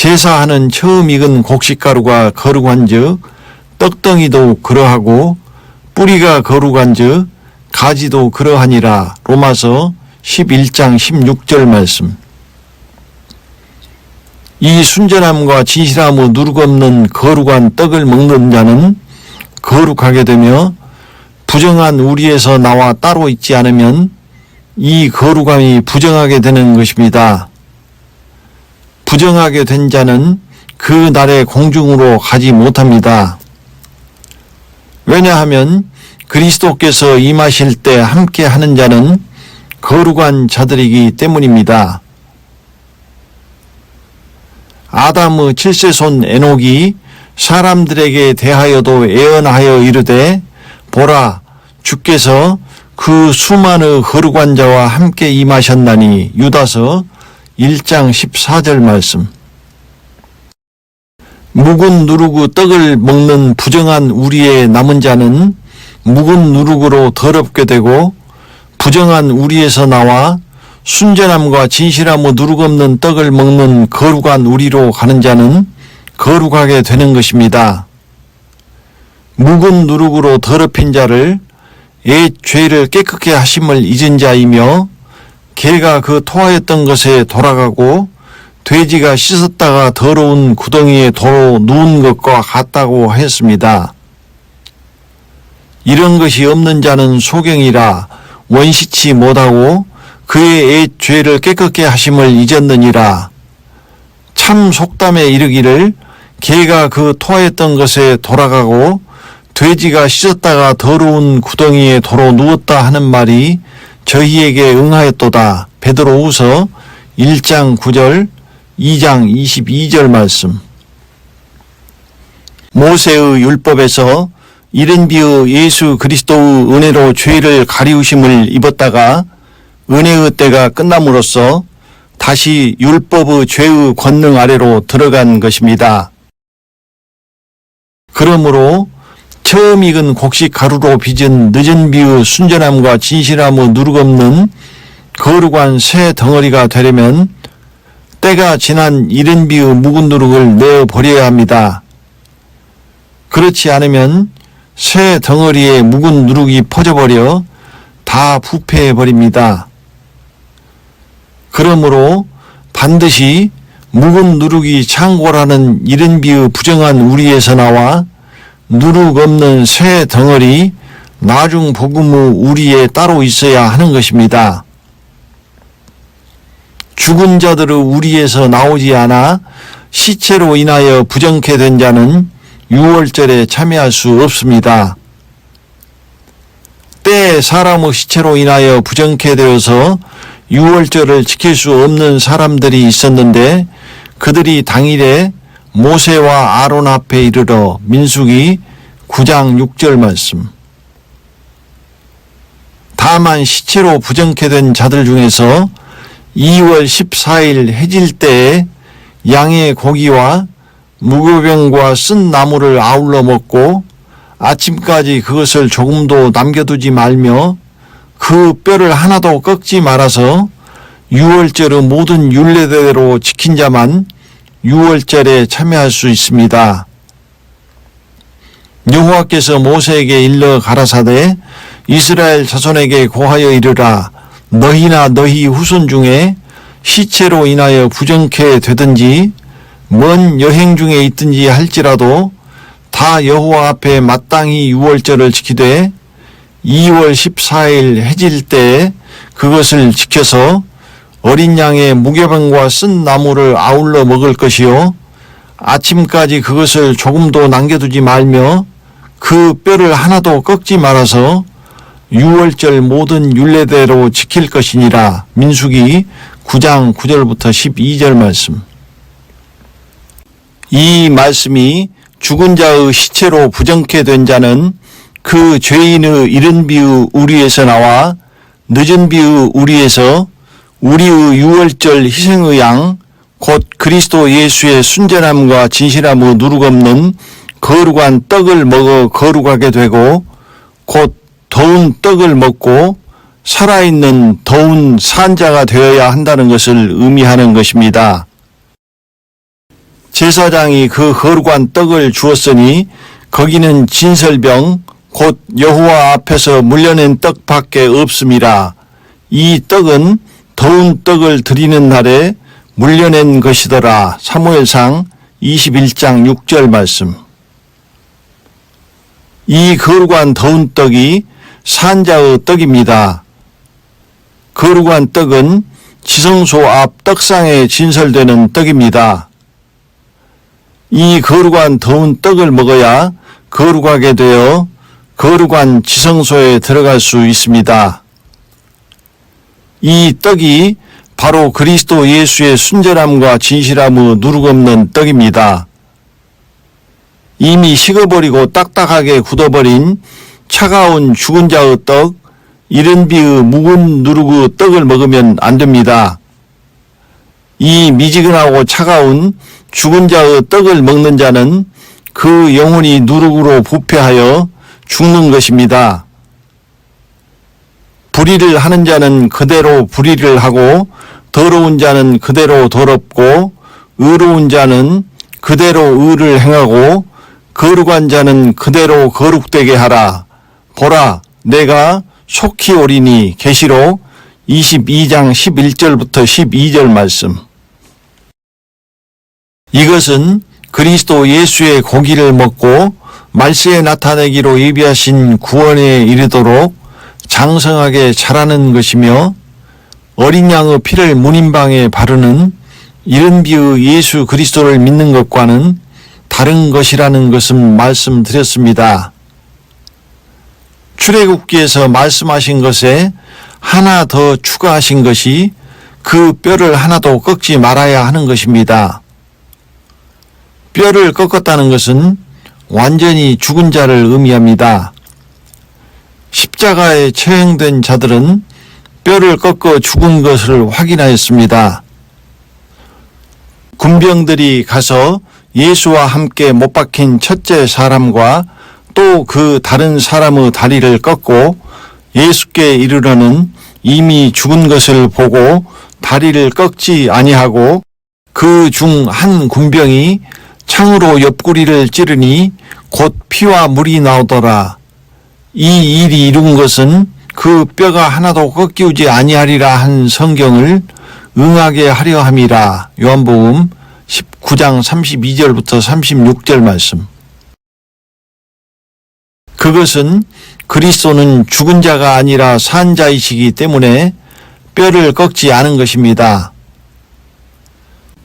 제사하는 처음 익은 곡식가루가 거룩한즉 떡덩이도 그러하고 뿌리가 거룩한즉 가지도 그러하니라. 로마서 11장 16절 말씀. 이 순전함과 진실함의 누룩없는 거룩한 떡을 먹는 자는 거룩하게 되며 부정한 우리에서 나와 따로 있지 않으면 이 거룩함이 부정하게 되는 것입니다. 부정하게 된 자는 그 날의 공중으로 가지 못합니다. 왜냐하면 그리스도께서 임하실 때 함께 하는 자는 거룩한 자들이기 때문입니다. 아담의 7세손 에녹이 사람들에게 대하여도 애언하여 이르되 보라 주께서 그 수많은 거룩한 자와 함께 임하셨나니. 유다서 1장 14절 말씀. 묵은 누룩의 떡을 먹는 부정한 우리의 남은 자는 묵은 누룩으로 더럽게 되고 부정한 우리에서 나와 순전함과 진실함의 누룩 없는 떡을 먹는 거룩한 우리로 가는 자는 거룩하게 되는 것입니다. 묵은 누룩으로 더럽힌 자를 옛 죄를 깨끗게 하심을 잊은 자이며 개가 그 토하였던 것에 돌아가고 돼지가 씻었다가 더러운 구덩이에 도로 누운 것과 같다고 했습니다. 이런 것이 없는 자는 소경이라 원시치 못하고 그의 옛 죄를 깨끗게 하심을 잊었느니라. 참 속담에 이르기를 개가 그 토하였던 것에 돌아가고 돼지가 씻었다가 더러운 구덩이에 도로 누웠다 하는 말이 저희에게 응하였도다. 베드로후서 1장 9절 2장 22절 말씀. 모세의 율법에서 이른비의 예수 그리스도의 은혜로 죄를 가리우심을 입었다가 은혜의 때가 끝남으로써 다시 율법의 죄의 권능 아래로 들어간 것입니다. 그러므로 처음 익은 곡식 가루로 빚은 늦은 비의 순전함과 진실함의 누룩없는 거룩한 새 덩어리가 되려면 때가 지난 이른 비의 묵은 누룩을 내어버려야 합니다. 그렇지 않으면 새 덩어리에 묵은 누룩이 퍼져버려 다 부패해버립니다. 그러므로 반드시 묵은 누룩이 창고라는 이른 비의 부정한 우리에서 나와 누룩 없는 새 덩어리 나중 복음의 우리에 따로 있어야 하는 것입니다. 죽은 자들의 우리에서 나오지 않아 시체로 인하여 부정케 된 자는 유월절에 참여할 수 없습니다. 때에 사람의 시체로 인하여 부정케 되어서 유월절을 지킬 수 없는 사람들이 있었는데 그들이 당일에 모세와 아론 앞에 이르러. 민수기 9장 6절 말씀. 다만 시체로 부정케 된 자들 중에서 2월 14일 해질 때에 양의 고기와 무교병과 쓴 나무를 아울러 먹고 아침까지 그것을 조금도 남겨두지 말며 그 뼈를 하나도 꺾지 말아서 유월절의 모든 율례대로 지킨 자만 유월절에 참여할 수 있습니다. 여호와께서 모세에게 일러 가라사대 이스라엘 자손에게 고하여 이르라. 너희나 너희 후손 중에 시체로 인하여 부정케 되든지 먼 여행 중에 있든지 할지라도 다 여호와 앞에 마땅히 유월절을 지키되 2월 14일 해질 때에 그것을 지켜서 어린 양의 무교병과 쓴 나무를 아울러 먹을 것이요 아침까지 그것을 조금도 남겨두지 말며 그 뼈를 하나도 꺾지 말아서 유월절 모든 율례대로 지킬 것이니라. 민수기 9장 9절부터 12절 말씀. 이 말씀이 죽은 자의 시체로 부정케 된 자는 그 죄인의 이른 비의 우리에서 나와 늦은 비의 우리에서 우리의 유월절 희생의 양 곧 그리스도 예수의 순전함과 진실함의 누룩없는 거룩한 떡을 먹어 거룩하게 되고 곧 더운 떡을 먹고 살아있는 더운 산자가 되어야 한다는 것을 의미하는 것입니다. 제사장이 그 거룩한 떡을 주었으니 거기는 진설병 곧 여호와 앞에서 물려낸 떡밖에 없음이라. 이 떡은 더운 떡을 드리는 날에 물려낸 것이더라. 사무엘상 21장 6절 말씀. 이 거룩한 더운 떡이 산자의 떡입니다. 거룩한 떡은 지성소 앞 떡상에 진설되는 떡입니다. 이 거룩한 더운 떡을 먹어야 거룩하게 되어 거룩한 지성소에 들어갈 수 있습니다. 이 떡이 바로 그리스도 예수의 순결함과 진실함의 누룩없는 떡입니다. 이미 식어버리고 딱딱하게 굳어버린 차가운 죽은 자의 떡, 이른 비의 묵은 누룩의 떡을 먹으면 안 됩니다. 이 미지근하고 차가운 죽은 자의 떡을 먹는 자는 그 영혼이 누룩으로 부패하여 죽는 것입니다. 불의를 하는 자는 그대로 불의를 하고 더러운 자는 그대로 더럽고 의로운 자는 그대로 의를 행하고 거룩한 자는 그대로 거룩되게 하라. 보라, 내가 속히 오리니. 계시록 22장 11절부터 12절 말씀. 이것은 그리스도 예수의 고기를 먹고 말세에 나타내기로 예비하신 구원에 이르도록 장성하게 자라는 것이며 어린 양의 피를 문인방에 바르는 이른 비의 예수 그리스도를 믿는 것과는 다른 것이라는 것을 말씀드렸습니다. 출애굽기에서 말씀하신 것에 하나 더 추가하신 것이 그 뼈를 하나도 꺾지 말아야 하는 것입니다. 뼈를 꺾었다는 것은 완전히 죽은 자를 의미합니다. 십자가에 처형된 자들은 뼈를 꺾어 죽은 것을 확인하였습니다. 군병들이 가서 예수와 함께 못 박힌 첫째 사람과 또 그 다른 사람의 다리를 꺾고 예수께 이르러는 이미 죽은 것을 보고 다리를 꺾지 아니하고 그 중 한 군병이 창으로 옆구리를 찌르니 곧 피와 물이 나오더라. 이 일이 이룬 것은 그 뼈가 하나도 꺾이지 아니하리라 한 성경을 응하게 하려 함이라. 요한복음 19장 32절부터 36절 말씀. 그것은 그리스도는 죽은 자가 아니라 산 자이시기 때문에 뼈를 꺾지 않은 것입니다.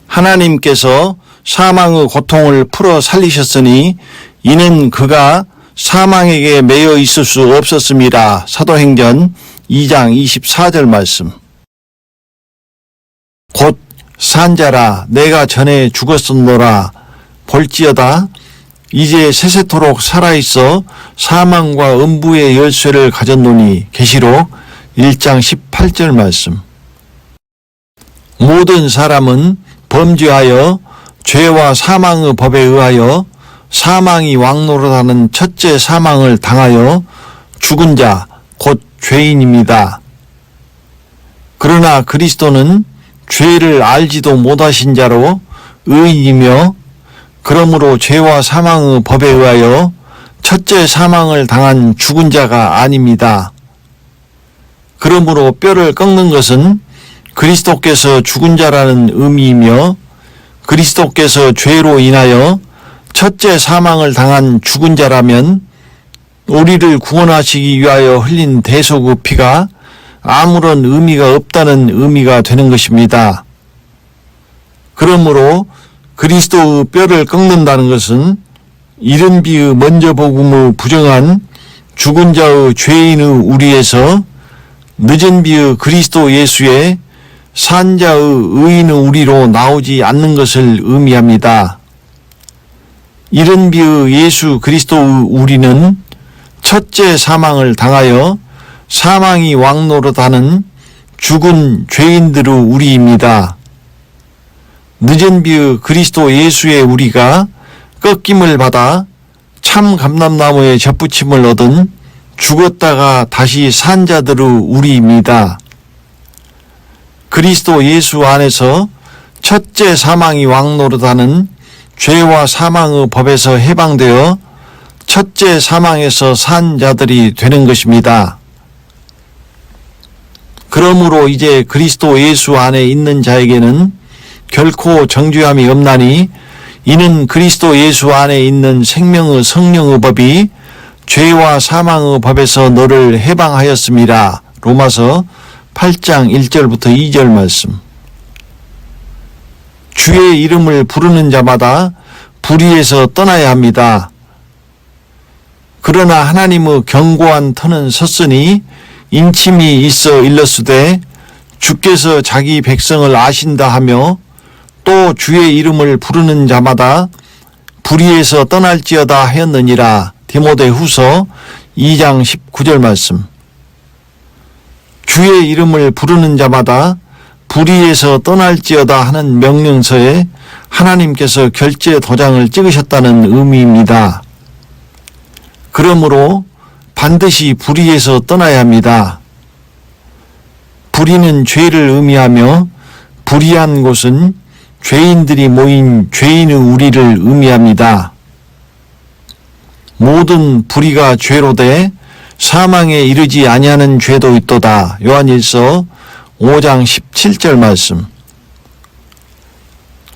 하나님께서 사망의 고통을 풀어 살리셨으니 이는 그가 사망에게 매여 있을 수 없었습니다. 사도행전 2장 24절 말씀. 곧 산자라 내가 전에 죽었었노라 볼지어다 이제 세세토록 살아있어 사망과 음부의 열쇠를 가졌노니. 계시록 1장 18절 말씀. 모든 사람은 범죄하여 죄와 사망의 법에 의하여 사망이 왕노릇하는 첫째 사망을 당하여 죽은 자, 곧 죄인입니다. 그러나 그리스도는 죄를 알지도 못하신 자로 의인이며 그러므로 죄와 사망의 법에 의하여 첫째 사망을 당한 죽은 자가 아닙니다. 그러므로 뼈를 꺾는 것은 그리스도께서 죽은 자라는 의미이며 그리스도께서 죄로 인하여 첫째 사망을 당한 죽은 자라면 우리를 구원하시기 위하여 흘린 대속의 피가 아무런 의미가 없다는 의미가 되는 것입니다. 그러므로 그리스도의 뼈를 꺾는다는 것은 이른 비의 먼저 복음의 부정한 죽은 자의 죄인의 우리에서 늦은 비의 그리스도 예수의 산 자의 의인의 우리로 나오지 않는 것을 의미합니다. 이른 비의 예수 그리스도의 우리는 첫째 사망을 당하여 사망이 왕노릇하는 죽은 죄인들의 우리입니다. 늦은 비의 그리스도 예수의 우리가 꺾임을 받아 참 감람나무에 접붙임을 얻은 죽었다가 다시 산 자들의 우리입니다. 그리스도 예수 안에서 첫째 사망이 왕노릇하는 죄와 사망의 법에서 해방되어 첫째 사망에서 산 자들이 되는 것입니다. 그러므로 이제 그리스도 예수 안에 있는 자에게는 결코 정죄함이 없나니 이는 그리스도 예수 안에 있는 생명의 성령의 법이 죄와 사망의 법에서 너를 해방하였습니다. 로마서 8장 1절부터 2절 말씀. 주의 이름을 부르는 자마다 불의에서 떠나야 합니다. 그러나 하나님의 견고한 터는 섰으니 인침이 있어 일렀으되 주께서 자기 백성을 아신다 하며 또 주의 이름을 부르는 자마다 불의에서 떠날지어다 하였느니라. 디모데후서 2장 19절 말씀. 주의 이름을 부르는 자마다 불의에서 떠날지어다 하는 명령서에 하나님께서 결제 도장을 찍으셨다는 의미입니다. 그러므로 반드시 불의에서 떠나야 합니다. 불의는 죄를 의미하며 불의한 곳은 죄인들이 모인 죄인의 우리를 의미합니다. 모든 불의가 죄로 돼 사망에 이르지 아니하는 죄도 있도다. 요한일서 5장 17절 말씀.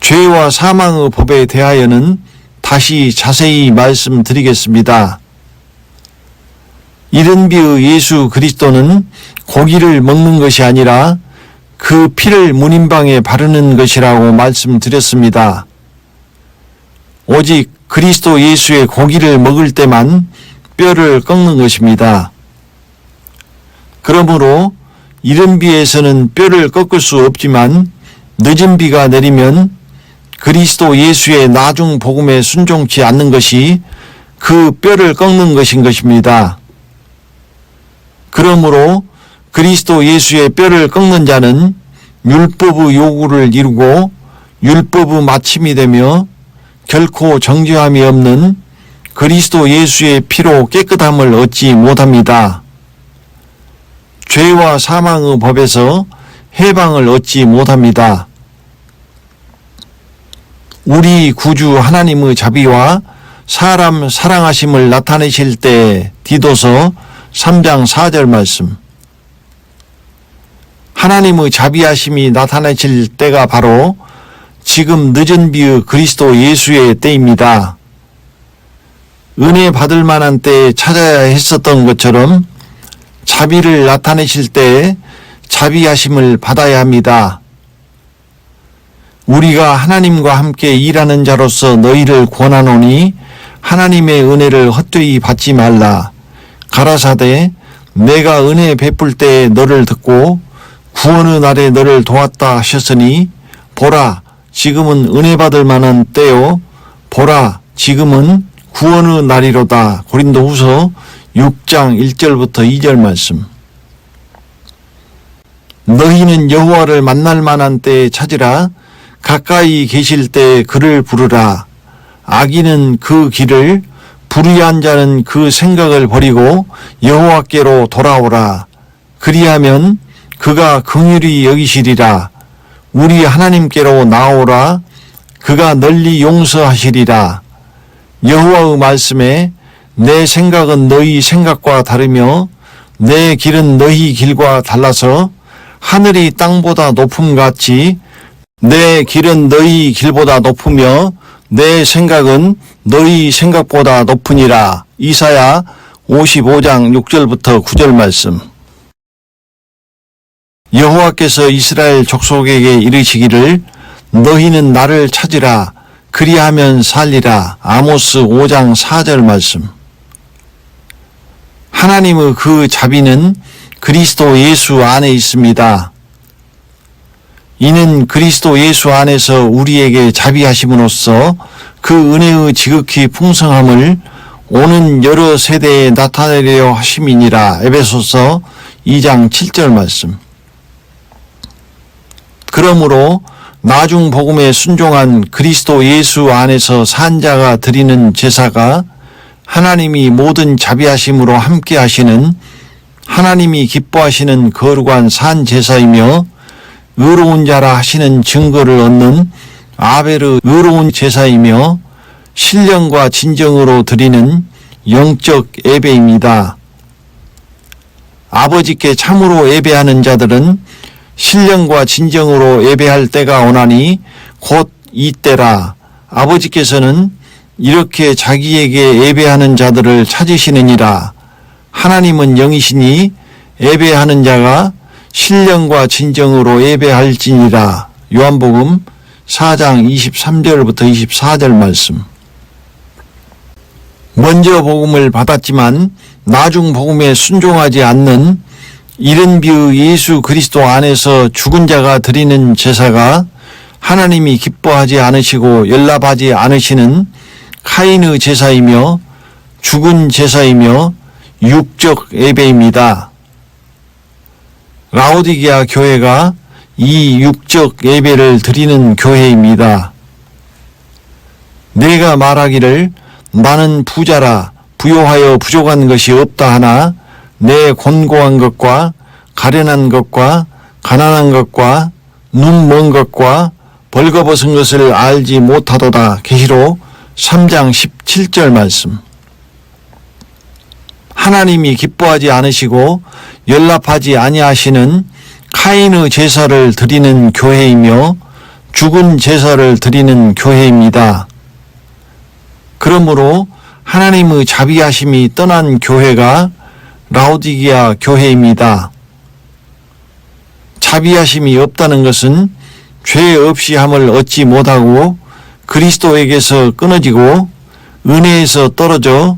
죄와 사망의 법에 대하여는 다시 자세히 말씀드리겠습니다. 이른비의 예수 그리스도는 고기를 먹는 것이 아니라 그 피를 문인방에 바르는 것이라고 말씀드렸습니다. 오직 그리스도 예수의 고기를 먹을 때만 뼈를 꺾는 것입니다. 그러므로 이른 비에서는 뼈를 꺾을 수 없지만 늦은 비가 내리면 그리스도 예수의 나중 복음에 순종치 않는 것이 그 뼈를 꺾는 것인 것입니다. 그러므로 그리스도 예수의 뼈를 꺾는 자는 율법의 요구를 이루고 율법의 마침이 되며 결코 정죄함이 없는 그리스도 예수의 피로 깨끗함을 얻지 못합니다. 죄와 사망의 법에서 해방을 얻지 못합니다. 우리 구주 하나님의 자비와 사람 사랑하심을 나타내실 때 디도서 3장 4절 말씀. 하나님의 자비하심이 나타내실 때가 바로 지금 늦은 비의 그리스도 예수의 때입니다. 은혜 받을 만한 때에 찾아야 했었던 것처럼 자비를 나타내실 때에 자비하심을 받아야 합니다. 우리가 하나님과 함께 일하는 자로서 너희를 권하노니 하나님의 은혜를 헛되이 받지 말라. 가라사대 내가 은혜 베풀 때에 너를 듣고 구원의 날에 너를 도왔다 하셨으니 보라 지금은 은혜 받을 만한 때요 보라 지금은 구원의 날이로다. 고린도후서 6장 1절부터 2절 말씀. 너희는 여호와를 만날 만한 때에 찾으라. 가까이 계실 때에 그를 부르라. 악인은 그 길을 불의한 자는 그 생각을 버리고 여호와께로 돌아오라. 그리하면 그가 긍휼히 여기시리라. 우리 하나님께로 나오라. 그가 널리 용서하시리라. 여호와의 말씀에 내 생각은 너희 생각과 다르며 내 길은 너희 길과 달라서 하늘이 땅보다 높음같이 내 길은 너희 길보다 높으며 내 생각은 너희 생각보다 높으니라. 이사야 55장 6절부터 9절 말씀. 여호와께서 이스라엘 족속에게 이르시기를 너희는 나를 찾으라. 그리하면 살리라. 아모스 5장 4절 말씀. 하나님의 그 자비는 그리스도 예수 안에 있습니다. 이는 그리스도 예수 안에서 우리에게 자비하심으로써 그 은혜의 지극히 풍성함을 오는 여러 세대에 나타내려 하심이니라. 에베소서 2장 7절 말씀. 그러므로 나중 복음에 순종한 그리스도 예수 안에서 산 자가 드리는 제사가 하나님이 모든 자비하심으로 함께 하시는 하나님이 기뻐하시는 거룩한 산 제사이며 의로운 자라 하시는 증거를 얻는 아벨의 의로운 제사이며 신령과 진정으로 드리는 영적 예배입니다. 아버지께 참으로 예배하는 자들은 신령과 진정으로 예배할 때가 오나니 곧 이때라. 아버지께서는 이렇게 자기에게 예배하는 자들을 찾으시느니라. 하나님은 영이시니 예배하는 자가 신령과 진정으로 예배할지니라. 요한복음 4장 23절부터 24절 말씀. 먼저 복음을 받았지만 나중 복음에 순종하지 않는 이른비의 예수 그리스도 안에서 죽은 자가 드리는 제사가 하나님이 기뻐하지 않으시고 연락하지 않으시는 카인의 제사이며 죽은 제사이며 육적 예배입니다. 라오디게아 교회가 이 육적 예배를 드리는 교회입니다. 내가 말하기를 나는 부자라 부요하여 부족한 것이 없다 하나 내 곤고한 것과 가련한 것과 가난한 것과 눈 먼 것과 벌거벗은 것을 알지 못하도다. 계시록 3장 17절 말씀. 하나님이 기뻐하지 않으시고 연락하지 아니하시는 카인의 제사를 드리는 교회이며 죽은 제사를 드리는 교회입니다. 그러므로 하나님의 자비하심이 떠난 교회가 라오디게아 교회입니다. 자비하심이 없다는 것은 죄 없이 함을 얻지 못하고 그리스도에게서 끊어지고 은혜에서 떨어져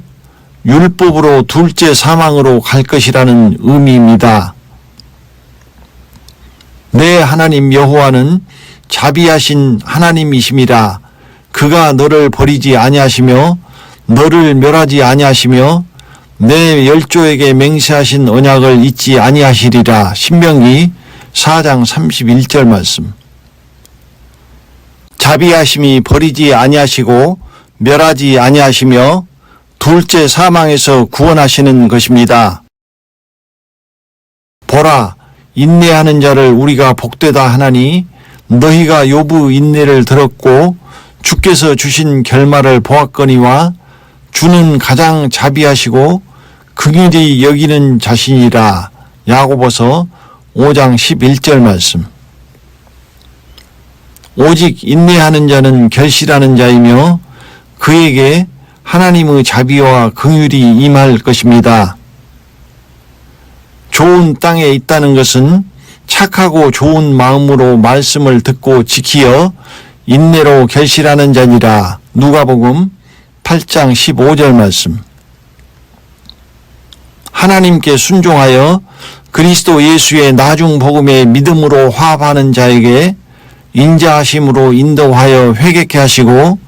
율법으로 둘째 사망으로 갈 것이라는 의미입니다. 내 하나님 여호와는 자비하신 하나님이심이라. 그가 너를 버리지 아니하시며 너를 멸하지 아니하시며 내 열조에게 맹세하신 언약을 잊지 아니하시리라. 신명기 4장 31절 말씀. 자비하심이 버리지 아니하시고 멸하지 아니하시며 둘째 사망에서 구원하시는 것입니다. 보라, 인내하는 자를 우리가 복되다 하나니 너희가 욥의 인내를 들었고 주께서 주신 결말을 보았거니와 주는 가장 자비하시고 긍휼히 여기는 자신이라. 야고보서 5장 11절 말씀. 오직 인내하는 자는 결실하는 자이며 그에게 하나님의 자비와 긍휼이 임할 것입니다. 좋은 땅에 있다는 것은 착하고 좋은 마음으로 말씀을 듣고 지키어 인내로 결실하는 자니라. 누가복음 8장 15절 말씀. 하나님께 순종하여 그리스도 예수의 나중 복음에 믿음으로 화합하는 자에게 인자하심으로 인도하여 회개케 하시고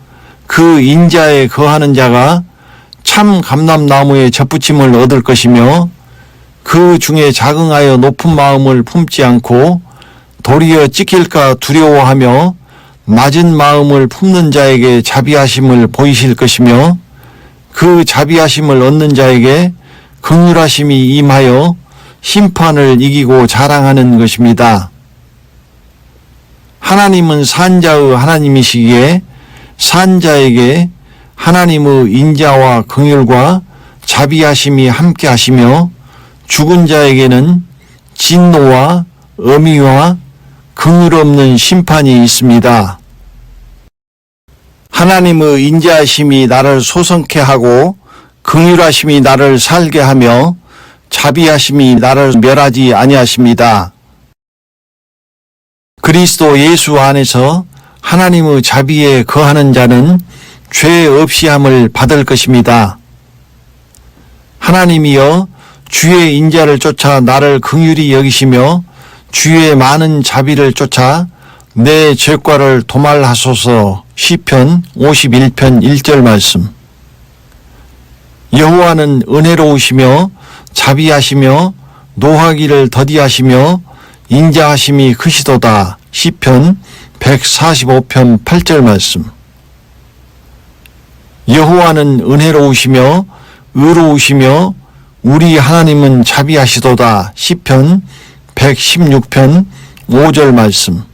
그 인자에 거하는 자가 참 감람나무에 접붙임을 얻을 것이며 그 중에 자긍하여 높은 마음을 품지 않고 도리어 찍힐까 두려워하며 낮은 마음을 품는 자에게 자비하심을 보이실 것이며 그 자비하심을 얻는 자에게 긍휼하심이 임하여 심판을 이기고 자랑하는 것입니다. 하나님은 산자의 하나님이시기에 산자에게 하나님의 인자와 긍휼과 자비하심이 함께 하시며 죽은 자에게는 진노와 엄위와 긍휼 없는 심판이 있습니다. 하나님의 인자하심이 나를 소성케 하고 긍휼하심이 나를 살게 하며 자비하심이 나를 멸하지 아니하십니다. 그리스도 예수 안에서 하나님의 자비에 거하는 자는 죄 없이 함을 받을 것입니다. 하나님이여 주의 인자를 쫓아 나를 긍휼히 여기시며 주의 많은 자비를 쫓아 내 죄과를 도말하소서. 시편 51편 1절 말씀. 여호와는 은혜로우시며 자비하시며 노하기를 더디하시며 인자하심이 크시도다. 시편 145편 8절 말씀. 여호와는 은혜로우시며 의로우시며 우리 하나님은 자비하시도다. 시편 116편 5절 말씀.